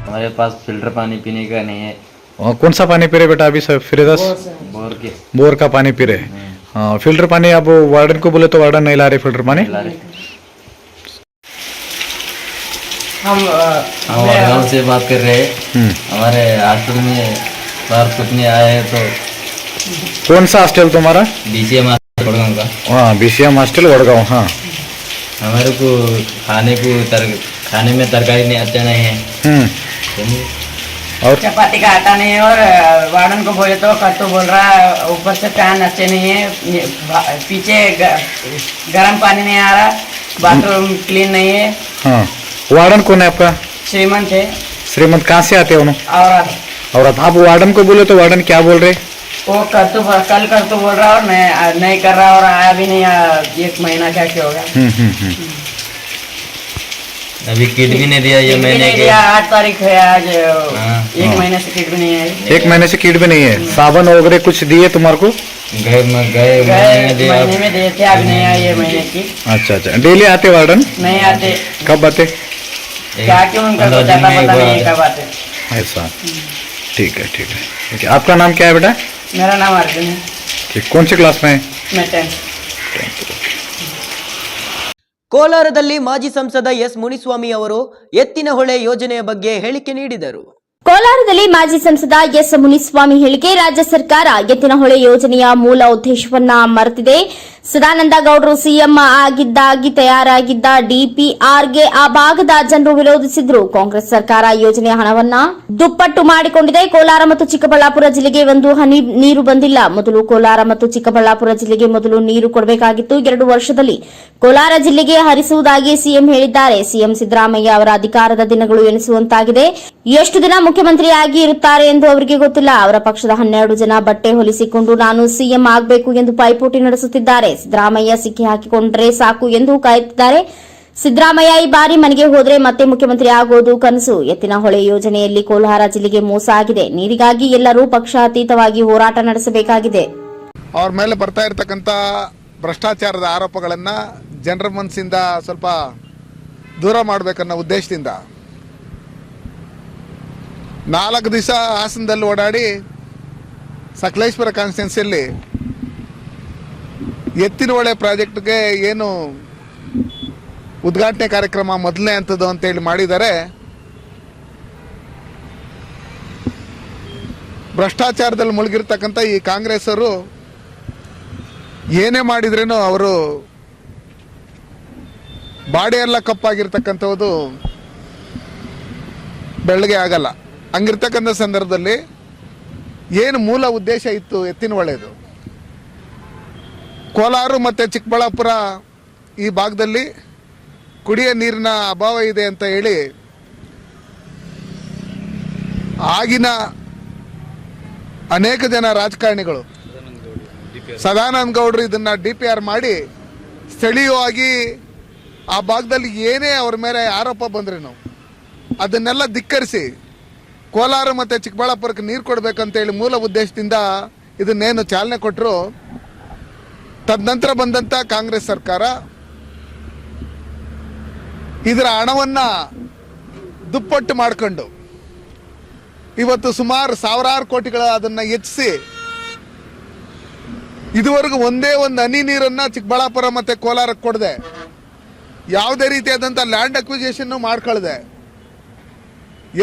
हमारे पास फिल्टर पानी पीने का नहीं है। कौन सा पानी पी रहे बेटा अभी सर? फिरदस बोर का पानी पी रहे। हाँ, फिल्टर पानी आप वार्डन को बोले तो वार्डन नहीं ला रहे फिल्टर पानी। हम वार्डन से बात कर रहे हैं। हमारे हॉस्टल में बाहर कुटने आए हैं तो। कौन सा हॉस्टल तुम्हारा? BCM हॉस्टल वडगांव का। हाँ, BCM हॉस्टल वडगांव। हाँ, हमारे को खाने में तरकारी नहीं अच्छा नहीं है। और चपाती का आटा नहीं है और वार्डन को बोले तो कट्टू बोल रहा है, ऊपर से फैन अच्छे नहीं है, पीछे गर्म पानी नहीं आ रहा, बाथरूम क्लीन नहीं है। हाँ, वार्डन कौन है आपका? श्रीमंत है। श्रीमंत कहाँ से आते हैं उन्होंने? और आप वार्डन को बोले तो वार्डन क्या बोल रहे? वो कल तो बोल रहा और नहीं कर रहा और आया भी नहीं। 1 महीना क्या हो गया। अभी किट भी नहीं दिया ये महीने के। 8 तारीख है आज, हाँ, 1 हाँ। महीने से किट भी नहीं है। 1 महीने से किट भी नहीं है। साबुन वगैरह कुछ दिए तुम्हारे को? गए महीने में दिया। महीने में दिए थे, अब नहीं है ये महीने की। अच्छा अच्छा, डेली आते वार्डन? नहीं आते, कब आते? क्या क्यों उनका तो ज्यादा पता नहीं है कब आते। ऐसा, ठीक है ठीक है ठीक है। आपका नाम क्या है बेटा? मेरा नाम अर्जुन है, ठीक, कौन सी क्लास में है? मैं 10th। ಕೋಲಾರದಲ್ಲಿ ಮಾಜಿ ಸಂಸದ ಎಸ್ ಮುನಿಸ್ವಾಮಿ ಅವರು ಎತ್ತಿನ ಹೊಳೆ ಯೋಜನೆಯ ಬಗ್ಗೆ ಹೇಳಿಕೆ ನೀಡಿದರು. ಕೋಲಾರದಲ್ಲಿ ಮಾಜಿ ಸಂಸದ ಎಸ್ ಮುನಿಸ್ವಾಮಿ ಹೇಳಿಕೆ. ರಾಜ್ಯ ಸರ್ಕಾರ ಎತ್ತಿನಹೊಳೆ ಯೋಜನೆಯ ಮೂಲ ಉದ್ದೇಶವನ್ನ ಮರೆತಿದೆ. ಸದಾನಂದ ಗೌಡರು ಸಿಎಂ ಆಗಿದ್ದಾಗಿ ತಯಾರಾಗಿದ್ದ ಡಿಪಿಆರ್ಗೆ ಆ ಭಾಗದ ಜನರು ವಿರೋಧಿಸಿದ್ರು. ಕಾಂಗ್ರೆಸ್ ಸರ್ಕಾರ ಯೋಜನೆಯ ಹಣವನ್ನ ದುಪ್ಪಟ್ಟು ಮಾಡಿಕೊಂಡಿದೆ. ಕೋಲಾರ ಮತ್ತು ಚಿಕ್ಕಬಳ್ಳಾಪುರ ಜಿಲ್ಲೆಗೆ ಒಂದು ಹನಿ ನೀರು ಬಂದಿಲ್ಲ. ಮೊದಲು ಕೋಲಾರ ಮತ್ತು ಚಿಕ್ಕಬಳ್ಳಾಪುರ ಜಿಲ್ಲೆಗೆ ಮೊದಲು ನೀರು ಕೊಡಬೇಕಾಗಿತ್ತು. 2 ವರ್ಷದಲ್ಲಿ ಕೋಲಾರ ಜಿಲ್ಲೆಗೆ ಹರಿಸುವುದಾಗಿ ಸಿಎಂ ಹೇಳಿದ್ದಾರೆ. ಸಿಎಂ ಸಿದ್ದರಾಮಯ್ಯ ಅವರ ಅಧಿಕಾರದ ದಿನಗಳು ಎನಿಸುವಂತಾಗಿದೆ. ಎಷ್ಟು ದಿನ ಮುಖ್ಯಮಂತ್ರಿಯಾಗಿ ಇರುತ್ತಾರೆ ಎಂದು ಅವರಿಗೆ ಗೊತ್ತಿಲ್ಲ. ಅವರ ಪಕ್ಷದ 12 ಜನ ಬಟ್ಟೆ ಹೊಲಿಸಿಕೊಂಡು ನಾನು ಸಿಎಂ ಆಗಬೇಕು ಎಂದು ಪೈಪೋಟಿ ನಡೆಸುತ್ತಿದ್ದಾರೆ. ಸಿದ್ದರಾಮಯ್ಯ ಸಿಕ್ಕಿ ಹಾಕಿಕೊಂಡ್ರೆ ಸಾಕು ಎಂದು ಕಾಯುತ್ತಿದ್ದಾರೆ. ಸಿದ್ದರಾಮಯ್ಯ ಈ ಬಾರಿ ಮನೆಗೆ ಹೋದ್ರೆ ಮತ್ತೆ ಮುಖ್ಯಮಂತ್ರಿ ಆಗೋದು ಕನಸು. ಎತ್ತಿನಹೊಳೆ ಯೋಜನೆಯಲ್ಲಿ ಕೋಲಾರ ಜಿಲ್ಲೆಗೆ ಮೋಸ ಆಗಿದೆ. ನೀರಿಗಾಗಿ ಎಲ್ಲರೂ ಪಕ್ಷಾತೀತವಾಗಿ ಹೋರಾಟ ನಡೆಸಬೇಕಾಗಿದೆ. ಅವ್ರ ಮೇಲೆ ಬರ್ತಾ ಇರತಕ್ಕಂಥ ಭ್ರಷ್ಟಾಚಾರದ ಆರೋಪಗಳನ್ನ ಜನರ ಮನಸ್ಸಿಂದ ಸ್ವಲ್ಪ ದೂರ ಮಾಡಬೇಕನ್ನೋ ಉದ್ದೇಶದಿಂದ 4 ದಿವಸ ಹಾಸನದಲ್ಲಿ ಓಡಾಡಿ ಸಕಲೇಶ್ವರ ಕಾನ್ಸ್ಟಿಟ್ಯೂನ್ಸಿಯಲ್ಲಿ ಎತ್ತಿನಹೊಳೆ ಪ್ರಾಜೆಕ್ಟ್ಗೆ ಏನು ಉದ್ಘಾಟನೆ ಕಾರ್ಯಕ್ರಮ ಮೊದಲನೇ ಹಂತದ್ದು ಅಂತೇಳಿ ಮಾಡಿದ್ದಾರೆ. ಭ್ರಷ್ಟಾಚಾರದಲ್ಲಿ ಮುಳುಗಿರ್ತಕ್ಕಂಥ ಈ ಕಾಂಗ್ರೆಸ್ ಅವರು ಏನೇ ಮಾಡಿದ್ರೇನು ಅವರು ಬಾಡಿ ಎಲ್ಲ ಕಪ್ಪಾಗಿರ್ತಕ್ಕಂಥದ್ದು ಬೆಳಗ್ಗೆ ಆಗಲ್ಲ. ಹಂಗಿರ್ತಕ್ಕಂಥ ಸಂದರ್ಭದಲ್ಲಿ ಏನು ಮೂಲ ಉದ್ದೇಶ ಇತ್ತು ಎತ್ತಿನಹೊಳೆದು, ಕೋಲಾರ ಮತ್ತು ಚಿಕ್ಕಬಳ್ಳಾಪುರ ಈ ಭಾಗದಲ್ಲಿ ಕುಡಿಯ ನೀರಿನ ಅಭಾವ ಇದೆ ಅಂತ ಹೇಳಿ ಆಗಿನ ಅನೇಕ ಜನ ರಾಜಕಾರಣಿಗಳು ಸದಾನಂದ ಗೌಡರು ಇದನ್ನ DPR ಮಾಡಿ ಸ್ಥಳೀಯವಾಗಿ ಆ ಭಾಗದಲ್ಲಿ ಏನೇ ಅವ್ರ ಮೇಲೆ ಆರೋಪ ಬಂದ್ರೇನು ಅದನ್ನೆಲ್ಲ ಧಿಕ್ಕರಿಸಿ ಕೋಲಾರ ಮತ್ತು ಚಿಕ್ಕಬಳ್ಳಾಪುರಕ್ಕೆ ನೀರು ಕೊಡಬೇಕಂತೇಳಿ ಮೂಲ ಉದ್ದೇಶದಿಂದ ಇದನ್ನೇನು ಚಾಲನೆ ಕೊಟ್ಟರು. ತದನಂತರ ಬಂದಂಥ ಕಾಂಗ್ರೆಸ್ ಸರ್ಕಾರ ಇದರ ಹಣವನ್ನು ದುಪ್ಪಟ್ಟು ಮಾಡಿಕೊಂಡು ಇವತ್ತು ಸುಮಾರು ಸಾವಿರಾರು ಕೋಟಿಗಳ ಅದನ್ನು ಹೆಚ್ಚಿಸಿ ಇದುವರೆಗೂ ಒಂದೇ ಒಂದು ಹನಿ ನೀರನ್ನು ಚಿಕ್ಕಬಳ್ಳಾಪುರ ಮತ್ತು ಕೋಲಾರಕ್ಕೆ ಕೊಡದೆ ಯಾವುದೇ ರೀತಿಯಾದಂಥ ಲ್ಯಾಂಡ್ ಅಕ್ವಿಜೇಷನ್ನು ಮಾಡ್ಕೊಳ್ದೆ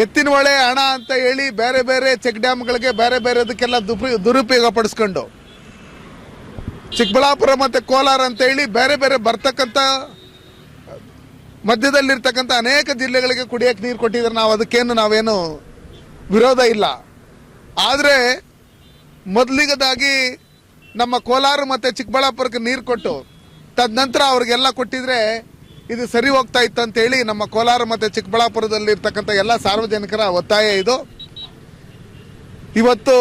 ಎತ್ತಿನಹೊಳೆ ಹಣ ಅಂತ ಹೇಳಿ ಬೇರೆ ಬೇರೆ ಚೆಕ್ ಡ್ಯಾಮ್ಗಳಿಗೆ ಬೇರೆ ಬೇರೆದಕ್ಕೆಲ್ಲ ದುರುಪಯೋಗ ಪಡಿಸ್ಕೊಂಡು ಚಿಕ್ಕಬಳ್ಳಾಪುರ ಮತ್ತು ಕೋಲಾರ ಅಂತ ಹೇಳಿ ಬೇರೆ ಬೇರೆ ಬರ್ತಕ್ಕಂಥ ಮಧ್ಯದಲ್ಲಿರ್ತಕ್ಕಂಥ ಅನೇಕ ಜಿಲ್ಲೆಗಳಿಗೆ ಕುಡಿಯೋಕ್ಕೆ ನೀರು ಕೊಟ್ಟಿದ್ದಾರೆ. ನಾವು ಅದಕ್ಕೇನು ನಾವೇನು ವಿರೋಧ ಇಲ್ಲ. ಆದರೆ ಮೊದಲಿಗದಾಗಿ ನಮ್ಮ ಕೋಲಾರ ಮತ್ತು ಚಿಕ್ಕಬಳ್ಳಾಪುರಕ್ಕೆ ನೀರು ಕೊಟ್ಟು ತದನಂತರ ಅವ್ರಿಗೆಲ್ಲ ಕೊಟ್ಟಿದ್ರೆ ಇದು ಸರಿ ಹೋಗ್ತಾ ಇತ್ತು ಅಂತೇಳಿ ನಮ್ಮ ಕೋಲಾರ ಮತ್ತು ಚಿಕ್ಕಬಳ್ಳಾಪುರದಲ್ಲಿರ್ತಕ್ಕಂಥ ಎಲ್ಲ ಸಾರ್ವಜನಿಕರ ಒತ್ತಾಯ ಇದು. ಇವತ್ತು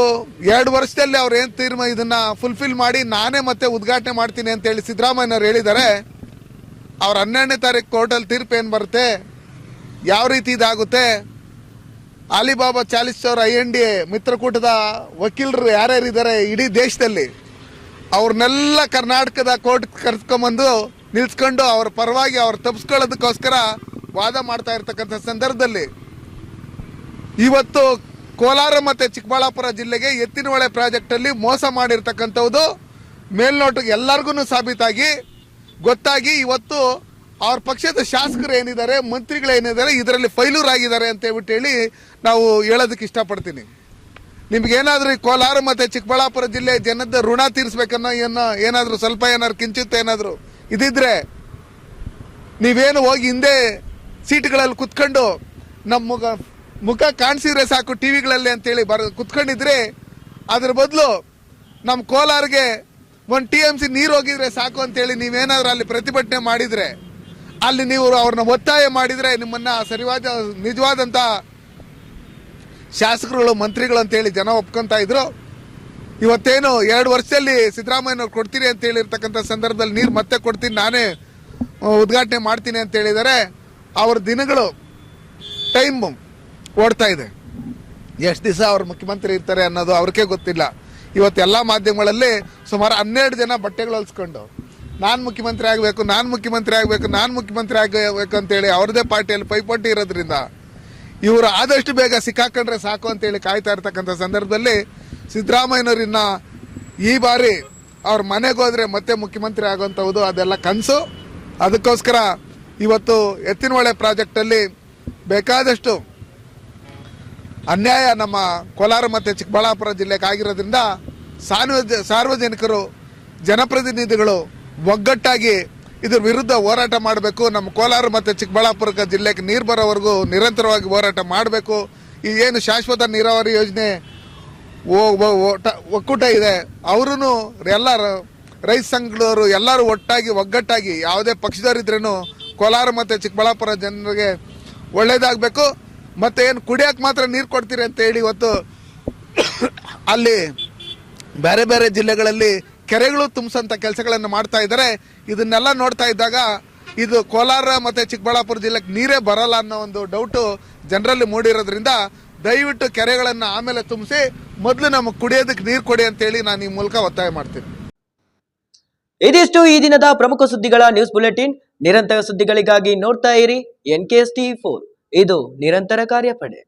2 ವರ್ಷದಲ್ಲಿ ಅವ್ರು ಏನು ಇದನ್ನ ಫುಲ್ಫಿಲ್ ಮಾಡಿ ನಾನೇ ಮತ್ತೆ ಉದ್ಘಾಟನೆ ಮಾಡ್ತೀನಿ ಅಂತೇಳಿ ಸಿದ್ದರಾಮಯ್ಯನವ್ರು ಹೇಳಿದ್ದಾರೆ. ಅವ್ರ 12ನೇ ತಾರೀಕು ಕೋರ್ಟಲ್ಲಿ ತೀರ್ಪು ಏನು ಬರುತ್ತೆ, ಯಾವ ರೀತಿ ಇದಾಗುತ್ತೆ, ಅಲಿಬಾಬಾ 40,000 INDA ಮಿತ್ರಕೂಟದ ವಕೀಲರು ಯಾರ್ಯಾರಿದ್ದಾರೆ ಇಡೀ ದೇಶದಲ್ಲಿ ಅವ್ರನ್ನೆಲ್ಲ ಕರ್ನಾಟಕದ ಕೋರ್ಟ್ ಕರೆಸ್ಕೊಂಬಂದು ನಿಲ್ಸ್ಕೊಂಡು ಅವ್ರ ಪರವಾಗಿ ಅವ್ರು ತಪ್ಪಿಸ್ಕೊಳ್ಳೋದಕ್ಕೋಸ್ಕರ ವಾದ ಮಾಡ್ತಾ ಇರ್ತಕ್ಕಂಥ ಸಂದರ್ಭದಲ್ಲಿ ಇವತ್ತು ಕೋಲಾರ ಮತ್ತು ಚಿಕ್ಕಬಳ್ಳಾಪುರ ಜಿಲ್ಲೆಗೆ ಎತ್ತಿನಹೊಳೆ ಪ್ರಾಜೆಕ್ಟಲ್ಲಿ ಮೋಸ ಮಾಡಿರ್ತಕ್ಕಂಥದ್ದು ಮೇಲ್ನೋಟಕ್ಕೆ ಎಲ್ಲರಿಗೂ ಸಾಬೀತಾಗಿ ಗೊತ್ತಾಗಿ ಇವತ್ತು ಅವ್ರ ಪಕ್ಷದ ಶಾಸಕರು ಏನಿದ್ದಾರೆ, ಮಂತ್ರಿಗಳೇನಿದ್ದಾರೆ ಇದರಲ್ಲಿ ಫೈಲೂರ್ ಆಗಿದ್ದಾರೆ ಅಂತ ಹೇಳಿ ನಾವು ಹೇಳೋದಕ್ಕೆ ಇಷ್ಟಪಡ್ತೀನಿ. ನಿಮ್ಗೇನಾದರೂ ಈ ಕೋಲಾರ ಮತ್ತು ಚಿಕ್ಕಬಳ್ಳಾಪುರ ಜಿಲ್ಲೆ ಜನದ ಋಣ ತೀರಿಸ್ಬೇಕನ್ನೋ ಏನಾದರೂ ಸ್ವಲ್ಪ ಏನಾದ್ರು ಕಿಂಚಿತ್ ಏನಾದರೂ ಇದಿದ್ರೆ ನೀವೇನು ಹೋಗಿ ಹಿಂದೆ ಸೀಟ್ಗಳಲ್ಲಿ ಕುತ್ಕೊಂಡು ನಮ್ಮ ಮುಖ ಕಾಣಿಸಿದ್ರೆ ಸಾಕು ಟಿವಿಗಳಲ್ಲಿ ಅಂತೇಳಿ ಕುತ್ಕೊಂಡಿದ್ರೆ ಅದ್ರ ಬದಲು ನಮ್ಮ ಕೋಲಾರ್ಗೆ 1 TMC ನೀರು ಹೋಗಿದ್ರೆ ಸಾಕು ಅಂತೇಳಿ ನೀವೇನಾದರೂ ಅಲ್ಲಿ ಪ್ರತಿಭಟನೆ ಮಾಡಿದರೆ, ಅಲ್ಲಿ ನೀವು ಅವ್ರನ್ನ ಒತ್ತಾಯ ಮಾಡಿದರೆ ನಿಮ್ಮನ್ನು ನಿಜವಾದಂಥ ಶಾಸಕರುಗಳು ಮಂತ್ರಿಗಳು ಅಂತೇಳಿ ಜನ ಒಪ್ಕೊತಾ ಇದ್ರು. ಇವತ್ತೇನು 2 ವರ್ಷದಲ್ಲಿ ಸಿದ್ದರಾಮಯ್ಯನವ್ರು ಕೊಡ್ತೀರಿ ಅಂತ ಹೇಳಿರ್ತಕ್ಕಂಥ ಸಂದರ್ಭದಲ್ಲಿ ನೀರು ಮತ್ತೆ ಕೊಡ್ತೀನಿ, ನಾನೇ ಉದ್ಘಾಟನೆ ಮಾಡ್ತೀನಿ ಅಂತ ಹೇಳಿದ್ದಾರೆ. ಅವ್ರ ದಿನಗಳು ಟೈಮ್ ಓಡ್ತಾ ಇದೆ. ಎಷ್ಟು ದಿವಸ ಅವ್ರು ಮುಖ್ಯಮಂತ್ರಿ ಇರ್ತಾರೆ ಅನ್ನೋದು ಅವ್ರಿಗೆ ಗೊತ್ತಿಲ್ಲ. ಇವತ್ತೆಲ್ಲ ಮಾಧ್ಯಮಗಳಲ್ಲಿ ಸುಮಾರು 12 ಜನ ಬಟ್ಟೆಗಳು ಹೊಲ್ಸ್ಕೊಂಡು ನಾನು ಮುಖ್ಯಮಂತ್ರಿ ಆಗಬೇಕು, ನಾನು ಮುಖ್ಯಮಂತ್ರಿ ಆಗಬೇಕು, ನಾನು ಮುಖ್ಯಮಂತ್ರಿ ಆಗಬೇಕು ಅಂತೇಳಿ ಅವ್ರದ್ದೇ ಪಾರ್ಟಿಯಲ್ಲಿ ಪೈಪೋಟಿ ಇರೋದ್ರಿಂದ ಇವರು ಆದಷ್ಟು ಬೇಗ ಸಿಕ್ಕಾಕೊಂಡ್ರೆ ಸಾಕು ಅಂತೇಳಿ ಕಾಯ್ತಾ ಇರ್ತಕ್ಕಂಥ ಸಂದರ್ಭದಲ್ಲಿ ಸಿದ್ದರಾಮಯ್ಯನವ್ರನ್ನ ಈ ಬಾರಿ ಅವ್ರ ಮನೆಗೆ ಹೋದ್ರೆ ಮತ್ತೆ ಮುಖ್ಯಮಂತ್ರಿ ಆಗುವಂಥದ್ದು ಅದೆಲ್ಲ ಕನಸು. ಅದಕ್ಕೋಸ್ಕರ ಇವತ್ತು ಎತ್ತಿನಹೊಳೆ ಪ್ರಾಜೆಕ್ಟಲ್ಲಿ ಬೇಕಾದಷ್ಟು ಅನ್ಯಾಯ ನಮ್ಮ ಕೋಲಾರ ಮತ್ತು ಚಿಕ್ಕಬಳ್ಳಾಪುರ ಜಿಲ್ಲೆಗೆ ಆಗಿರೋದ್ರಿಂದ ಸಾರ್ವಜನಿಕರು, ಜನಪ್ರತಿನಿಧಿಗಳು ಒಗ್ಗಟ್ಟಾಗಿ ಇದ್ರ ವಿರುದ್ಧ ಹೋರಾಟ ಮಾಡಬೇಕು. ನಮ್ಮ ಕೋಲಾರ ಮತ್ತು ಚಿಕ್ಕಬಳ್ಳಾಪುರ ಜಿಲ್ಲೆಗೆ ನೀರು ಬರೋವರೆಗೂ ನಿರಂತರವಾಗಿ ಹೋರಾಟ ಮಾಡಬೇಕು. ಈ ಏನು ಶಾಶ್ವತ ನೀರಾವರಿ ಯೋಜನೆ ಒಕ್ಕೂಟ ಇದೆ, ಅವರೂ ಎಲ್ಲರೂ ರೈತ ಸಂಘದವರು ಎಲ್ಲರೂ ಒಗ್ಗಟ್ಟಾಗಿ ಯಾವುದೇ ಪಕ್ಷದವರಿದ್ರೂ ಕೋಲಾರ ಮತ್ತು ಚಿಕ್ಕಬಳ್ಳಾಪುರ ಜನರಿಗೆ ಒಳ್ಳೇದಾಗಬೇಕು. ಮತ್ತು ಏನು ಕುಡಿಯೋಕ್ಕೆ ಮಾತ್ರ ನೀರು ಕೊಡ್ತೀರಿ ಅಂತ ಹೇಳಿ ಇವತ್ತು ಅಲ್ಲಿ ಬೇರೆ ಬೇರೆ ಜಿಲ್ಲೆಗಳಲ್ಲಿ ಕೆರೆಗಳು ತುಂಬಿಸೋಂಥ ಕೆಲಸಗಳನ್ನು ಮಾಡ್ತಾ ಇದ್ದಾರೆ. ಇದನ್ನೆಲ್ಲ ನೋಡ್ತಾ ಇದ್ದಾಗ ಇದು ಕೋಲಾರ ಮತ್ತು ಚಿಕ್ಕಬಳ್ಳಾಪುರ ಜಿಲ್ಲೆಗೆ ನೀರೇ ಬರಲ್ಲ ಅನ್ನೋ ಒಂದು ಡೌಟು ಜನರಲ್ಲಿ ಮೂಡಿರೋದ್ರಿಂದ ದಯವಿಟ್ಟು ಕೆರೆಗಳನ್ನು ಆಮೇಲೆ ತುಂಬಿಸಿ ಮೊದಲು ನಮಗೆ ಕುಡಿಯೋದಕ್ಕೆ ನೀರು ಕೊಡಿ ಅಂತೇಳಿ ನಾನು ಈ ಮೂಲಕ ಒತ್ತಾಯ ಮಾಡ್ತೀನಿ. ಇದಿಷ್ಟು ಈ ದಿನದ ಪ್ರಮುಖ ಸುದ್ದಿಗಳ ನ್ಯೂಸ್ ಬುಲೆಟಿನ್. ನಿರಂತರ ಸುದ್ದಿಗಳಿಗಾಗಿ ನೋಡ್ತಾ ಇರಿ NKST 4. ಇದು ನಿರಂತರ ಕಾರ್ಯಪಡೆ.